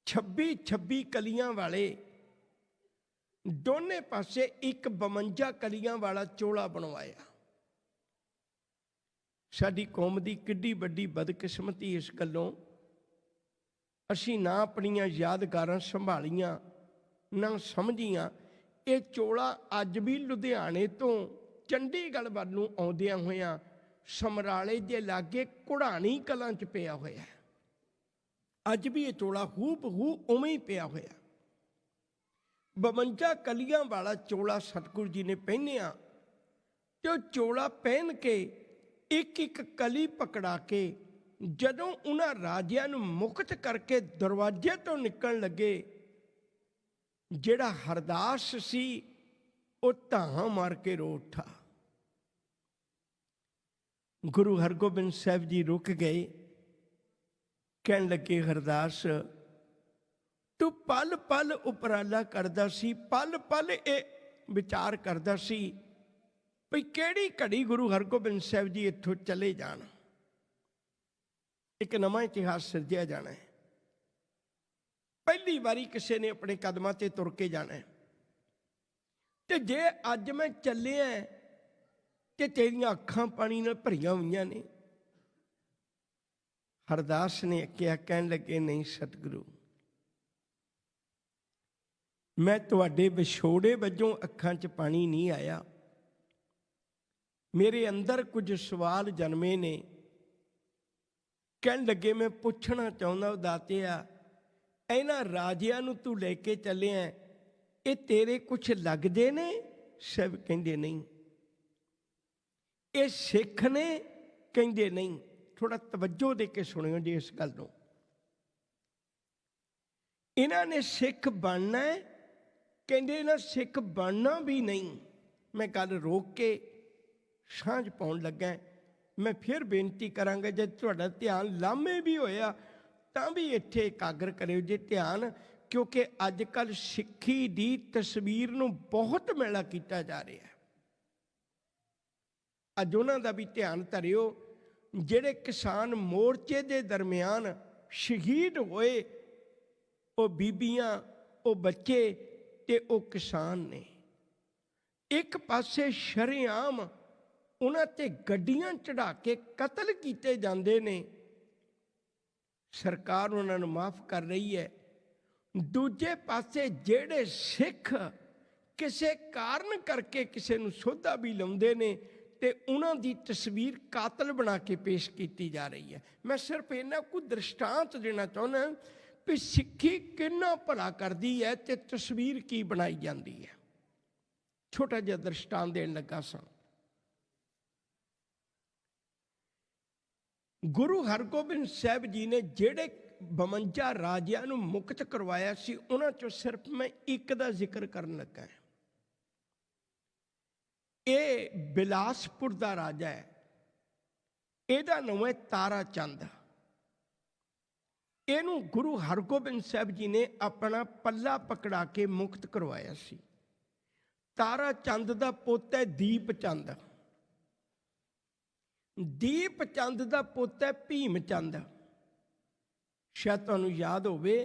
26 ਕਲੀਆਂ ਵਾਲੇ ਦੋਨੇ ਪਾਸੇ ਇੱਕ 52 ਕਲੀਆਂ ਵਾਲਾ ਚੋਲਾ ਬਣਵਾਇਆ। ਸਾਡੀ ਕੌਮ ਦੀ ਕਿੱਡੀ ਵੱਡੀ ਬਦਕਿਸਮਤੀ ਇਸ ਗੱਲੋਂ ਅਸੀਂ ਨਾ ਆਪਣੀਆਂ ਯਾਦਗਾਰਾਂ ਸੰਭਾਲੀਆਂ ਨਾ ਸਮਝੀਆਂ। ਇਹ ਚੋਲਾ ਅੱਜ ਵੀ ਲੁਧਿਆਣੇ ਤੋਂ ਚੰਡੀਗੜ੍ਹ ਵੱਲ ਨੂੰ ਆਉਂਦਿਆਂ ਹੋਇਆਂ ਸਮਰਾਲੇ ਦੇ ਲਾਗੇ ਘੁੜਾਣੀ ਕਲਾਂ 'ਚ ਪਿਆ ਹੋਇਆ। ਅੱਜ ਵੀ ਇਹ ਚੋਲਾ ਹੂ ਬਹੂ ਉਵੇਂ ਹੀ ਪਿਆ ਹੋਇਆ। 52 ਕਲੀਆਂ ਵਾਲਾ ਚੋਲਾ ਸਤਿਗੁਰੂ ਜੀ ਨੇ ਪਹਿਨਿਆ ਤੇ ਉਹ ਚੋਲਾ ਪਹਿਨ ਕੇ ਇੱਕ ਇੱਕ ਕਲੀ ਪਕੜਾ ਕੇ ਜਦੋਂ ਉਹਨਾਂ ਰਾਜਿਆਂ ਨੂੰ ਮੁਕਤ ਕਰਕੇ ਦਰਵਾਜ਼ੇ ਤੋਂ ਨਿਕਲਣ ਲੱਗੇ, ਜਿਹੜਾ ਹਰਦਾਸ ਸੀ ਉਹ ਧਾਹਾਂ ਮਾਰ ਕੇ ਰੋ ਉੱਠਾ। ਗੁਰੂ ਹਰਗੋਬਿੰਦ ਸਾਹਿਬ ਜੀ ਰੁਕ ਗਏ, ਕਹਿਣ ਲੱਗੇ ਹਰਦਾਸ ਤੂੰ ਪਲ ਪਲ ਉਪਰਾਲਾ ਕਰਦਾ ਸੀ, ਪਲ ਪਲ ਇਹ ਵਿਚਾਰ ਕਰਦਾ ਸੀ ਵੀ ਕਿਹੜੀ ਘੜੀ ਗੁਰੂ ਹਰਗੋਬਿੰਦ ਸਾਹਿਬ ਜੀ ਇੱਥੋਂ ਚਲੇ ਜਾਣ, ਇੱਕ ਨਵਾਂ ਇਤਿਹਾਸ ਸਿਰਜਿਆ ਜਾਣਾ ਹੈ। ਪਹਿਲੀ ਵਾਰੀ ਕਿਸੇ ਨੇ ਆਪਣੇ ਕਦਮਾਂ ਤੇ ਤੁਰ ਕੇ ਜਾਣਾ ਹੈ। ਤੇ ਜੇ ਅੱਜ ਮੈਂ ਚੱਲਿਆ ਤੇ ਤੇਰੀਆਂ ਅੱਖਾਂ ਪਾਣੀ ਨਾਲ ਭਰੀਆਂ ਹੋਈਆਂ ਨੇ। ਹਰਦਾਸ ਨੇ ਕਿਹਾ, ਕਹਿਣ ਲੱਗੇ ਨਹੀਂ ਸਤਿਗੁਰੂ, ਮੈਂ ਤੁਹਾਡੇ ਵਿਛੋੜੇ ਵਜੋਂ ਅੱਖਾਂ 'ਚ ਪਾਣੀ ਨਹੀਂ ਆਇਆ। ਮੇਰੇ ਅੰਦਰ ਕੁਝ ਸਵਾਲ ਜਨਮੇ ਨੇ। ਕਹਿਣ ਲੱਗੇ ਮੈਂ ਪੁੱਛਣਾ ਚਾਹੁੰਦਾ ਦਾਤਿਆ, ਇਹਨਾਂ ਰਾਜਿਆਂ ਨੂੰ ਤੂੰ ਲੈ ਕੇ ਚੱਲਿਆ, ਇਹ ਤੇਰੇ ਕੁਛ ਲੱਗਦੇ ਨੇ? ਸਭ ਕਹਿੰਦੇ ਨਹੀਂ। ਇਹ ਸਿੱਖ ਨੇ? ਕਹਿੰਦੇ ਨਹੀਂ। ਥੋੜਾ ਤਵੱਜੋ ਦੇ ਕੇ ਸੁਣਿਓ ਜੀ ਇਸ ਗੱਲ ਨੂੰ। ਇਹਨਾਂ ਨੇ ਸਿੱਖ ਬਣਨਾ ਹੈ? ਕਹਿੰਦੇ ਇਹਨਾਂ ਸਿੱਖ ਬਣਨਾ ਵੀ ਨਹੀਂ। ਮੈਂ ਗੱਲ ਰੋਕ ਕੇ ਸਾਂਝ ਪਾਉਣ ਲੱਗਾ। ਮੈਂ ਫਿਰ ਬੇਨਤੀ ਕਰਾਂਗਾ ਜੇ ਤੁਹਾਡਾ ਧਿਆਨ ਲਾਮੇ ਵੀ ਹੋਇਆ ਤਾਂ ਵੀ ਇੱਥੇ ਇਕਾਗਰ ਕਰਿਓ ਜੇ ਧਿਆਨ, ਕਿਉਂਕਿ ਅੱਜ ਕੱਲ੍ਹ ਸਿੱਖੀ ਦੀ ਤਸਵੀਰ ਨੂੰ ਬਹੁਤ ਮੈਲਾ ਕੀਤਾ ਜਾ ਰਿਹਾ ਹੈ। ਅੱਜ ਉਹਨਾਂ ਦਾ ਵੀ ਧਿਆਨ ਧਰਿਓ ਜਿਹੜੇ ਕਿਸਾਨ ਮੋਰਚੇ ਦੇ ਦਰਮਿਆਨ ਸ਼ਹੀਦ ਹੋਏ, ਉਹ ਬੀਬੀਆਂ, ਉਹ ਬੱਚੇ ਤੇ ਉਹ ਕਿਸਾਨ ਨੇ। ਇੱਕ ਪਾਸੇ ਸ਼ਰੇਆਮ ਉਹਨਾਂ ਤੇ ਗੱਡੀਆਂ ਚੜ੍ਹਾ ਕੇ ਕਤਲ ਕੀਤੇ ਜਾਂਦੇ ਨੇ, ਸਰਕਾਰ ਉਹਨਾਂ ਨੂੰ ਮਾਫ ਕਰ ਰਹੀ ਹੈ। ਦੂਜੇ ਪਾਸੇ ਜਿਹੜੇ ਸਿੱਖ ਕਿਸੇ ਕਾਰਨ ਕਰਕੇ ਕਿਸੇ ਨੂੰ ਸੋਧਾ ਵੀ ਲਾਉਂਦੇ ਨੇ ਤੇ ਉਹਨਾਂ ਦੀ ਤਸਵੀਰ ਕਾਤਲ ਬਣਾ ਕੇ ਪੇਸ਼ ਕੀਤੀ ਜਾ ਰਹੀ ਹੈ। ਮੈਂ ਸਿਰਫ ਇਹਨਾਂ ਕੁ ਦ੍ਰਿਸ਼ਟਾਂਤ ਦੇਣਾ ਚਾਹੁੰਦਾ ਵੀ ਸਿੱਖੀ ਕਿੰਨਾ ਭਲਾ ਕਰਦੀ ਹੈ ਤੇ ਤਸਵੀਰ ਕੀ ਬਣਾਈ ਜਾਂਦੀ ਹੈ। ਛੋਟਾ ਜਿਹਾ ਦ੍ਰਿਸ਼ਟਾਂਤ ਦੇਣ ਲੱਗਾ ਸਾਂ। ਗੁਰੂ ਹਰਗੋਬਿੰਦ ਸਾਹਿਬ ਜੀ ਨੇ ਜਿਹੜੇ 52 ਰਾਜਿਆਂ ਨੂੰ ਮੁਕਤ ਕਰਵਾਇਆ ਸੀ, ਉਹਨਾਂ ਚੋਂ ਸਿਰਫ ਮੈਂ ਇੱਕ ਦਾ ਜ਼ਿਕਰ ਕਰਨ ਲੱਗਾ। ਇਹ ਬਿਲਾਸਪੁਰ ਦਾ ਰਾਜਾ ਹੈ। ਇਹਦਾ ਨਾਮ ਹੈ ਤਾਰਾ ਚੰਦ। ਇਹਨੂੰ ਗੁਰੂ ਹਰਗੋਬਿੰਦ ਸਾਹਿਬ ਜੀ ਨੇ ਆਪਣਾ ਪੱਲਾ ਪਕੜਾ ਕੇ ਮੁਕਤ ਕਰਵਾਇਆ ਸੀ। ਤਾਰਾ ਚੰਦ ਦਾ ਪੁੱਤ ਹੈ ਦੀਪ ਚੰਦ। ਦੀਪ ਚੰਦ ਦਾ ਪੁੱਤ ਹੈ ਭੀਮ ਚੰਦ। ਸ਼ਾਇਦ ਤੁਹਾਨੂੰ ਯਾਦ ਹੋਵੇ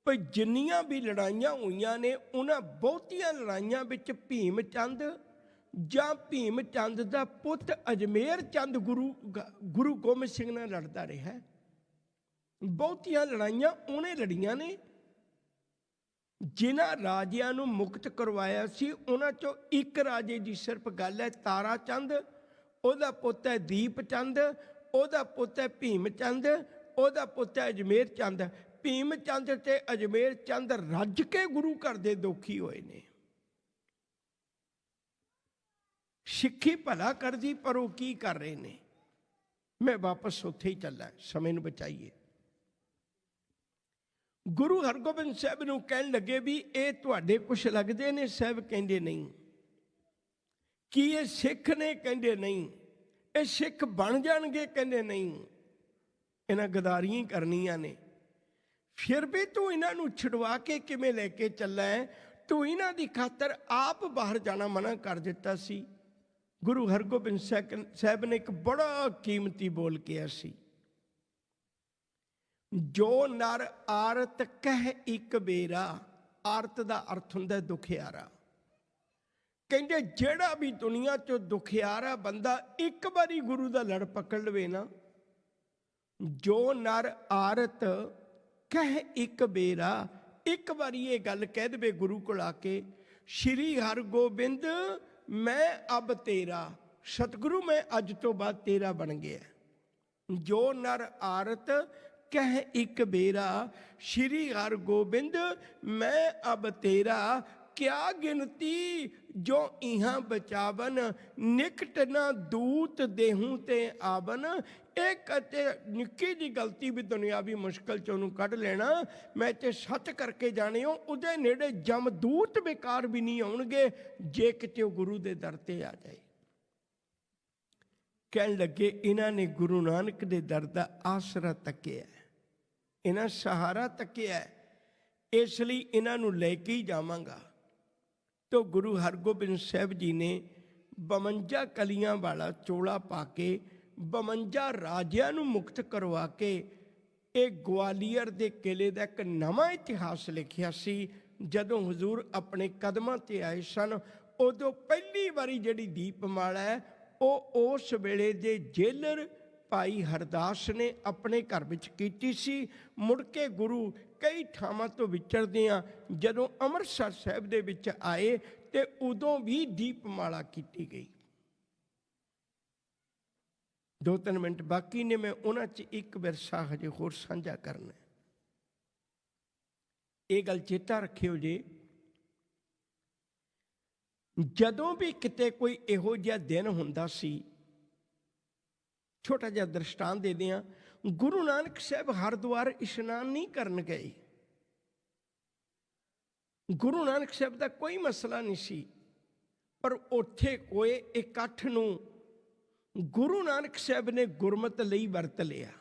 ਭਈ ਜਿੰਨੀਆਂ ਵੀ ਲੜਾਈਆਂ ਹੋਈਆਂ ਨੇ ਉਹਨਾਂ ਬਹੁਤੀਆਂ ਲੜਾਈਆਂ ਵਿੱਚ ਭੀਮ ਚੰਦ ਜਾਂ ਭੀਮ ਚੰਦ ਦਾ ਪੁੱਤ ਅਜਮੇਰ ਚੰਦ ਗੁਰੂ ਗੋਬਿੰਦ ਸਿੰਘ ਨਾਲ ਲੜਦਾ ਰਿਹਾ। ਬਹੁਤੀਆਂ ਲੜਾਈਆਂ ਉਹਨੇ ਲੜੀਆਂ ਨੇ। ਜਿਨ੍ਹਾਂ ਰਾਜਿਆਂ ਨੂੰ ਮੁਕਤ ਕਰਵਾਇਆ ਸੀ ਉਹਨਾਂ ਚੋਂ ਇੱਕ ਰਾਜੇ ਦੀ ਸਿਰਫ ਗੱਲ ਹੈ ਤਾਰਾ ਚੰਦ, ਉਹਦਾ ਪੁੱਤ ਹੈ ਦੀਪ ਚੰਦ, ਉਹਦਾ ਪੁੱਤ ਹੈ ਭੀਮ ਚੰਦ, ਉਹਦਾ ਪੁੱਤ ਹੈ ਅਜਮੇਰ ਚੰਦ। ਭੀਮ ਚੰਦ ਤੇ ਅਜਮੇਰ ਚੰਦ ਰੱਜ ਕੇ ਗੁਰੂ ਘਰ ਦੇ ਦੋਖੀ ਹੋਏ ਨੇ। ਸਿੱਖੀ ਭਲਾ ਕਰਦੀ ਪਰ ਉਹ ਕੀ ਕਰ ਰਹੇ ਨੇ। ਮੈਂ ਵਾਪਸ ਉੱਥੇ ਹੀ ਚੱਲਾਂ, ਸਮੇਂ ਨੂੰ ਬਚਾਈਏ। ਗੁਰੂ ਹਰਗੋਬਿੰਦ ਸਾਹਿਬ ਨੂੰ ਕਹਿਣ ਲੱਗੇ ਵੀ ਇਹ ਤੁਹਾਡੇ ਕੁਛ ਲੱਗਦੇ ਨੇ? ਸਾਹਿਬ ਕਹਿੰਦੇ ਨਹੀਂ। ਕੀ ਇਹ ਸਿੱਖ ਨੇ? ਕਹਿੰਦੇ ਨਹੀਂ। ਇਹ ਸਿੱਖ ਬਣ ਜਾਣਗੇ? ਕਹਿੰਦੇ ਨਹੀਂ। ਇਹਨਾਂ ਗਦਾਰੀਆਂ ਹੀ ਕਰਨੀਆਂ ਨੇ। ਫਿਰ ਵੀ ਤੂੰ ਇਹਨਾਂ ਨੂੰ ਛੁਡਵਾ ਕੇ ਕਿਵੇਂ ਲੈ ਕੇ ਚੱਲਾ ਹੈ? ਤੂੰ ਇਹਨਾਂ ਦੀ ਖਾਤਰ ਆਪ ਬਾਹਰ ਜਾਣਾ ਮਨਾ ਕਰ ਦਿੱਤਾ ਸੀ। ਗੁਰੂ ਹਰਗੋਬਿੰਦ ਸਾਹਿਬ ਨੇ ਇੱਕ ਬੜਾ ਕੀਮਤੀ ਬੋਲ ਕਿਹਾ ਸੀ, ਜੋ ਨਰ ਆਰਤ ਕਹਿ ਇੱਕ ਬੇਰਾ। ਆਰਤ ਦਾ ਅਰਥ ਹੁੰਦਾ ਦੁਖਿਆਰਾ। ਕਹਿੰਦੇ ਜਿਹੜਾ ਵੀ ਦੁਨੀਆ 'ਚੋਂ ਦੁਖਿਆਰਾ ਬੰਦਾ ਇੱਕ ਵਾਰੀ ਗੁਰੂ ਦਾ ਲੜ ਪਕੜ ਲਵੇ ਨਾ, ਜੋ ਨਰ ਆਰਤ ਕਹਿ ਇੱਕ ਬੇਰਾ, ਇੱਕ ਵਾਰੀ ਇਹ ਗੱਲ ਕਹਿ ਦੇਵੇ ਗੁਰੂ ਕੋਲ ਆ ਕੇ, ਸ਼੍ਰੀ ਹਰਗੋਬਿੰਦ ਮੈਂ ਅਬ ਤੇਰਾ, ਸਤਿਗੁਰੂ ਮੈਂ ਅੱਜ ਤੋਂ ਬਾਅਦ ਤੇਰਾ ਬਣ ਗਿਆ। ਜੋ ਨਰ ਆਰਤ ਕਹਿ ਇੱਕ ਬੇਰਾ, ਸ਼੍ਰੀ ਹਰਗੋਬਿੰਦ ਮੈਂ ਅਬ ਤੇਰਾ। ਕਿਆ ਗਿਣਤੀ ਜੋ ਇਹਾਂ ਬਚਾਵਨ, ਨਿਕਟ ਨਾ ਦੂਤ ਦੇਹੂੰ ਤੇ ਆਵਨ। ਇੱਕ ਅਤੇ ਨਿੱਕੀ ਜਿਹੀ ਗਲਤੀ ਵੀ ਦੁਨਿਆਵੀ ਮੁਸ਼ਕਲ 'ਚ ਉਹਨੂੰ ਕੱਢ ਲੈਣਾ, ਮੈਂ ਤੇ ਸੱਚ ਕਰਕੇ ਜਾਣਿਓ ਉਹਦੇ ਨੇੜੇ ਜਮਦੂਤ ਬੇਕਾਰ ਵੀ ਨਹੀਂ ਆਉਣਗੇ ਜੇ ਕਿਤੇ ਉਹ ਗੁਰੂ ਦੇ ਦਰ ਤੇ ਆ ਜਾਏ। ਕਹਿਣ ਲੱਗੇ ਇਹਨਾਂ ਨੇ ਗੁਰੂ ਨਾਨਕ ਦੇ ਦਰ ਦਾ ਆਸਰਾ ਤੱਕਿਆ, ਇਹਨਾਂ ਸਹਾਰਾ ਤੱਕਿਆ, ਇਸ ਲਈ ਇਹਨਾਂ ਨੂੰ ਲੈ ਕੇ ਹੀ ਜਾਵਾਂਗਾ। ਤੋ ਗੁਰੂ ਹਰਗੋਬਿੰਦ ਸਾਹਿਬ ਜੀ ਨੇ 52 ਕਲੀਆਂ ਵਾਲਾ ਚੋਲਾ ਪਾ ਕੇ 52 ਰਾਜਿਆਂ ਨੂੰ ਮੁਕਤ ਕਰਵਾ ਕੇ ਇਹ ਗਵਾਲੀਅਰ ਦੇ ਕਿਲੇ ਦਾ ਇੱਕ ਨਵਾਂ ਇਤਿਹਾਸ ਲਿਖਿਆ ਸੀ। ਜਦੋਂ ਹਜ਼ੂਰ ਆਪਣੇ ਕਦਮਾਂ ਤੇ ਆਏ ਸਨ, ਉਦੋਂ ਪਹਿਲੀ ਵਾਰੀ ਜਿਹੜੀ ਦੀਪਮਾਲਾ ਹੈ ਉਹ ਉਸ ਵੇਲੇ ਦੇ ਜੇਲਰ ਭਾਈ ਹਰਦਾਸ ਨੇ ਆਪਣੇ ਘਰ ਵਿੱਚ ਕੀਤੀ ਸੀ। ਮੁੜ ਕੇ ਗੁਰੂ ਕਈ ਥਾਵਾਂ ਤੋਂ ਵਿਚਰਦਿਆਂ ਜਦੋਂ ਅੰਮ੍ਰਿਤਸਰ ਸਾਹਿਬ ਦੇ ਵਿੱਚ ਆਏ ਤੇ ਉਦੋਂ ਵੀ ਦੀਪਮਾਲਾ ਕੀਤੀ ਗਈ। 2-3 ਮਿੰਟ ਬਾਕੀ ਨੇ, ਮੈਂ ਉਹਨਾਂ 'ਚ ਇੱਕ ਵਿਰਸਾ ਹਜੇ ਹੋਰ ਸਾਂਝਾ ਕਰਨਾ। ਇਹ ਗੱਲ ਚੇਤਾ ਰੱਖਿਓ ਜੀ, ਜਦੋਂ ਵੀ ਕਿਤੇ ਕੋਈ ਇਹੋ ਜਿਹਾ ਦਿਨ ਹੁੰਦਾ ਸੀ, ਛੋਟਾ ਜਿਹਾ ਦ੍ਰਿਸ਼ਟਾਂਤ ਦੇ ਦਿਆਂ। ਗੁਰੂ ਨਾਨਕ ਸਾਹਿਬ ਹਰਿਦੁਆਰ ਇਸ਼ਨਾਨ ਨਹੀਂ ਕਰਨ ਗਏ। ਗੁਰੂ ਨਾਨਕ ਸਾਹਿਬ ਦਾ ਕੋਈ ਮਸਲਾ ਨਹੀਂ ਸੀ, ਪਰ ਉੱਥੇ ਹੋਏ ਇਕੱਠ ਨੂੰ ਗੁਰੂ ਨਾਨਕ ਸਾਹਿਬ ਨੇ ਗੁਰਮਤਿ ਲਈ ਵਰਤ ਲਿਆ।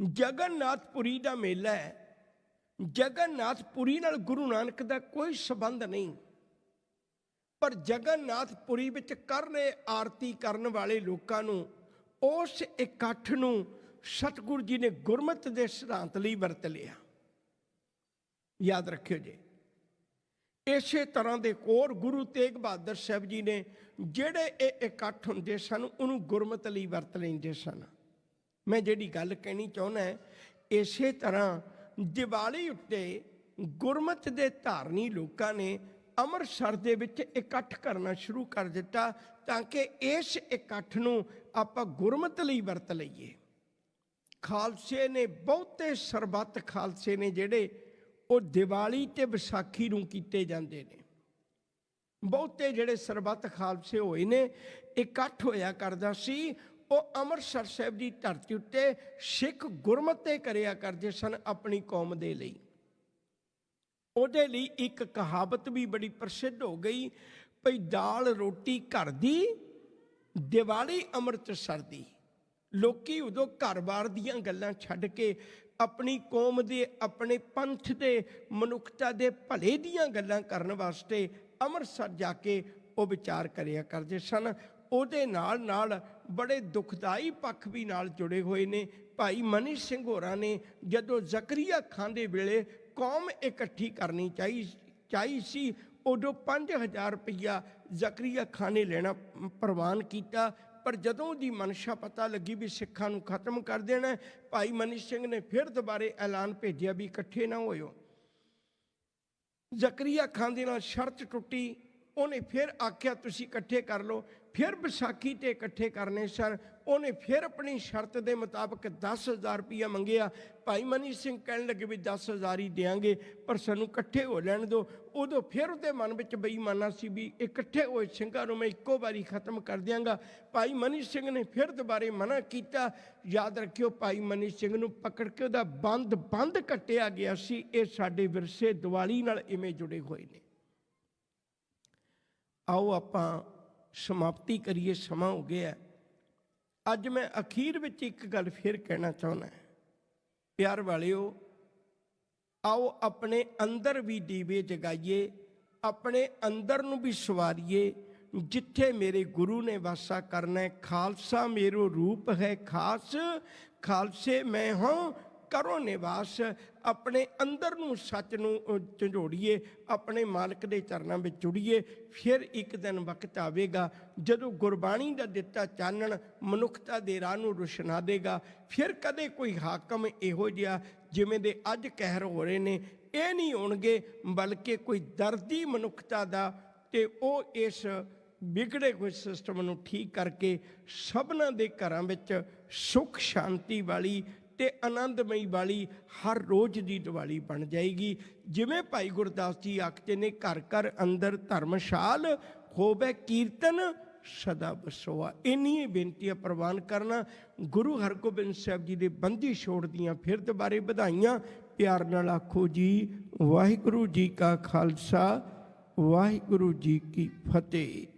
ਜਗਨਨਾਥਪੁਰੀ ਦਾ ਮੇਲਾ ਹੈ। ਜਗਨਨਾਥਪੁਰੀ ਨਾਲ ਗੁਰੂ ਨਾਨਕ ਦਾ ਕੋਈ ਸੰਬੰਧ ਨਹੀਂ, ਪਰ ਜਗਨਨਾਥਪੁਰੀ ਵਿੱਚ ਆਰਤੀ ਕਰਨ ਵਾਲੇ ਲੋਕਾਂ ਨੂੰ, ਉਸ ਇਕੱਠ ਨੂੰ ਸਤਿਗੁਰੂ ਜੀ ਨੇ ਗੁਰਮਤਿ ਦੇ ਸਿਧਾਂਤ ਲਈ ਵਰਤ ਲਿਆ। ਯਾਦ ਰੱਖਿਓ ਜੀ। ਇਸੇ ਤਰ੍ਹਾਂ ਦੇ ਹੋਰ ਗੁਰੂ ਤੇਗ ਬਹਾਦਰ ਸਾਹਿਬ ਜੀ ਨੇ ਜਿਹੜੇ ਇਹ ਇਕੱਠ ਹੁੰਦੇ ਸਨ ਉਹਨੂੰ ਗੁਰਮਤਿ ਲਈ ਵਰਤ ਲੈਂਦੇ ਸਨ। ਮੈਂ ਜਿਹੜੀ ਗੱਲ ਕਹਿਣੀ ਚਾਹੁੰਦਾ, ਇਸੇ ਤਰ੍ਹਾਂ ਦੀਵਾਲੀ ਉੱਤੇ ਗੁਰਮਤਿ ਦੇ ਧਾਰਨੀ ਲੋਕਾਂ ਨੇ ਅੰਮ੍ਰਿਤਸਰ ਦੇ ਵਿੱਚ ਇਕੱਠ ਕਰਨਾ ਸ਼ੁਰੂ ਕਰ ਦਿੱਤਾ ਤਾਂ ਕਿ ਇਸ ਇਕੱਠ ਨੂੰ ਆਪਾਂ ਗੁਰਮਤਿ ਲਈ ਵਰਤ ਲਈਏ। ਖਾਲਸੇ ਨੇ, ਬਹੁਤੇ ਸਰਬੱਤ ਖਾਲਸੇ ਨੇ ਜਿਹੜੇ ਉਹ ਦੀਵਾਲੀ ਤੇ ਵਿਸਾਖੀ ਨੂੰ ਕੀਤੇ ਜਾਂਦੇ ਨੇ। ਬਹੁਤੇ ਜਿਹੜੇ ਸਰਬੱਤ ਖਾਲਸੇ ਹੋਏ ਨੇ, ਇਕੱਠ ਹੋਇਆ ਕਰਦਾ ਸੀ, ਉਹ ਅੰਮ੍ਰਿਤਸਰ ਸਾਹਿਬ ਦੀ ਧਰਤੀ ਉੱਤੇ ਸਿੱਖ ਗੁਰਮਤਿ ਕਰਿਆ ਕਰਦੇ ਸਨ ਆਪਣੀ ਕੌਮ ਦੇ ਲਈ। ਉਹਦੇ ਲਈ ਇੱਕ ਕਹਾਵਤ ਵੀ ਬੜੀ ਪ੍ਰਸਿੱਧ ਹੋ ਗਈ, ਭਈ ਦਾਲ ਰੋਟੀ ਘਰ ਦੀ, ਦੀਵਾਲੀ ਅੰਮ੍ਰਿਤਸਰ ਦੀ। ਲੋਕੀ ਉਦੋਂ ਘਰ-ਬਾਰ ਦੀਆਂ ਗੱਲਾਂ ਛੱਡ ਕੇ ਆਪਣੀ ਕੌਮ ਦੇ, ਆਪਣੇ ਪੰਥ ਦੇ, ਮਨੁੱਖਤਾ ਦੇ ਭਲੇ ਦੀਆਂ ਗੱਲਾਂ ਕਰਨ ਵਾਸਤੇ ਅੰਮ੍ਰਿਤਸਰ ਜਾ ਕੇ ਉਹ ਵਿਚਾਰ ਕਰਿਆ ਕਰਦੇ ਸਨ। ਉਹਦੇ ਨਾਲ ਬੜੇ ਦੁਖਦਾਈ ਪੱਖ ਵੀ ਨਾਲ ਜੁੜੇ ਹੋਏ ਨੇ। ਭਾਈ ਮਨੀ ਸਿੰਘ ਹੋਰਾਂ ਨੇ ਜਦੋਂ ਜ਼ਕਰੀਆ ਖਾਂ ਦੇ ਵੇਲੇ ਕੌਮ ਇਕੱਠੀ ਕਰਨੀ ਚਾਹੀ ਸੀ, ਉਦੋਂ 5000 ਰੁਪਈਆ ਜ਼ਕਰੀਆ ਖਾਂ ਨੇ ਲੈਣਾ ਪ੍ਰਵਾਨ ਕੀਤਾ। ਪਰ ਜਦੋਂ ਉਹਦੀ ਮਨਸ਼ਾ ਪਤਾ ਲੱਗੀ ਵੀ ਸਿੱਖਾਂ ਨੂੰ ਖਤਮ ਕਰ ਦੇਣਾ, ਭਾਈ ਮਨੀ ਸਿੰਘ ਨੇ ਫਿਰ ਦੁਬਾਰੇ ਐਲਾਨ ਭੇਜਿਆ ਵੀ ਇਕੱਠੇ ਨਾ ਹੋਇਓ। ਜ਼ਕਰੀਆ ਖਾਂ ਦੇ ਨਾਲ ਸ਼ਰਤ ਟੁੱਟੀ, ਉਹਨੇ ਫਿਰ ਆਖਿਆ ਤੁਸੀਂ ਇਕੱਠੇ ਕਰ ਲਓ। ਫਿਰ ਵਿਸਾਖੀ 'ਤੇ ਇਕੱਠੇ ਕਰਨੇ ਸਨ। ਉਹਨੇ ਫਿਰ ਆਪਣੀ ਸ਼ਰਤ ਦੇ ਮੁਤਾਬਕ 10,000 ਰੁਪਈਆ ਮੰਗਿਆ। ਭਾਈ ਮਨੀ ਸਿੰਘ ਕਹਿਣ ਲੱਗੇ ਵੀ 10,000 ਹੀ ਦਿਆਂਗੇ, ਪਰ ਸਾਨੂੰ ਇਕੱਠੇ ਹੋ ਲੈਣ ਦਿਓ। ਉਦੋਂ ਫਿਰ ਉਹਦੇ ਮਨ ਵਿੱਚ ਬੇਈਮਾਨਾ ਸੀ ਵੀ ਇਕੱਠੇ ਹੋਏ ਸਿੰਘਾਂ ਨੂੰ ਮੈਂ ਇੱਕੋ ਵਾਰੀ ਖਤਮ ਕਰ ਦਿਆਂਗਾ। ਭਾਈ ਮਨੀ ਸਿੰਘ ਨੇ ਫਿਰ ਦੁਬਾਰੇ ਮਨਾ ਕੀਤਾ। ਯਾਦ ਰੱਖਿਓ, ਭਾਈ ਮਨੀ ਸਿੰਘ ਨੂੰ ਪਕੜ ਕੇ ਉਹਦਾ ਬੰਦ ਕੱਟਿਆ ਗਿਆ ਸੀ। ਇਹ ਸਾਡੇ ਵਿਰਸੇ ਦੀਵਾਲੀ ਨਾਲ ਇਵੇਂ ਜੁੜੇ ਹੋਏ ਨੇ। ਆਓ ਆਪਾਂ ਸਮਾਪਤੀ ਕਰੀਏ, ਸਮਾਂ ਹੋ ਗਿਆ। ਅੱਜ ਮੈਂ ਅਖੀਰ ਵਿੱਚ ਇੱਕ ਗੱਲ ਫਿਰ ਕਹਿਣਾ ਚਾਹੁੰਦਾ। ਪਿਆਰ ਵਾਲਿਓ, ਆਓ ਆਪਣੇ ਅੰਦਰ ਵੀ ਦੀਵੇ ਜਗਾਈਏ, ਆਪਣੇ ਅੰਦਰ ਨੂੰ ਵੀ ਸਵਾਰੀਏ। ਜਿੱਥੇ ਮੇਰੇ ਗੁਰੂ ਨੇ ਵਾਸਾ ਕਰਨਾ ਹੈ, ਖਾਲਸਾ ਮੇਰੋ ਰੂਪ ਹੈ ਖਾਸ, ਖਾਲਸੇ ਮੈਂ ਹਾਂ ਕਰੋ ਨਿਵਾਸ। ਆਪਣੇ ਅੰਦਰ ਨੂੰ ਸੱਚ ਨੂੰ ਝੰਜੋੜੀਏ, ਆਪਣੇ ਮਾਲਕ ਦੇ ਚਰਨਾਂ ਵਿੱਚ ਜੁੜੀਏ। ਫਿਰ ਇੱਕ ਦਿਨ ਵਕਤ ਆਵੇਗਾ ਜਦੋਂ ਗੁਰਬਾਣੀ ਦਾ ਦਿੱਤਾ ਚਾਨਣ ਮਨੁੱਖਤਾ ਦੇ ਰਾਹ ਨੂੰ ਰੁਸ਼ਨਾ ਦੇਗਾ। ਫਿਰ ਕਦੇ ਕੋਈ ਹਾਕਮ ਇਹੋ ਜਿਹਾ ਜਿਵੇਂ ਦੇ ਅੱਜ ਕਹਿਰ ਹੋ ਰਹੇ ਨੇ ਇਹ ਨਹੀਂ ਹੋਣਗੇ, ਬਲਕਿ ਕੋਈ ਦਰਦੀ ਮਨੁੱਖਤਾ ਦਾ, ਤੇ ਉਹ ਇਸ ਵਿਗੜੇ ਹੋਏ ਸਿਸਟਮ ਨੂੰ ਠੀਕ ਕਰਕੇ ਸਭਨਾਂ ਦੇ ਘਰਾਂ ਵਿੱਚ ਸੁੱਖ ਸ਼ਾਂਤੀ ਵਾਲੀ ਤੇ ਆਨੰਦਮਈ ਵਾਲੀ ਹਰ ਰੋਜ਼ ਦੀ ਦੀਵਾਲੀ ਬਣ ਜਾਏਗੀ। ਜਿਵੇਂ ਭਾਈ ਗੁਰਦਾਸ ਜੀ ਆਖਦੇ ਨੇ, ਘਰ ਘਰ ਅੰਦਰ ਧਰਮਸ਼ਾਲ ਹੋਵੇ ਕੀਰਤਨ ਸਦਾ ਬਸੋਆ। ਇੰਨੀ ਬੇਨਤੀਆਂ ਪ੍ਰਵਾਨ ਕਰਨਾ। ਗੁਰੂ ਹਰਗੋਬਿੰਦ ਸਾਹਿਬ ਜੀ ਦੇ ਬੰਦੀ ਛੋੜ ਦੀਆਂ ਫਿਰ ਦੁਬਾਰੇ ਵਧਾਈਆਂ। ਪਿਆਰ ਨਾਲ ਆਖੋ ਜੀ, ਵਾਹਿਗੁਰੂ ਜੀ ਕਾ ਖਾਲਸਾ, ਵਾਹਿਗੁਰੂ ਜੀ ਕੀ ਫਤਿਹ।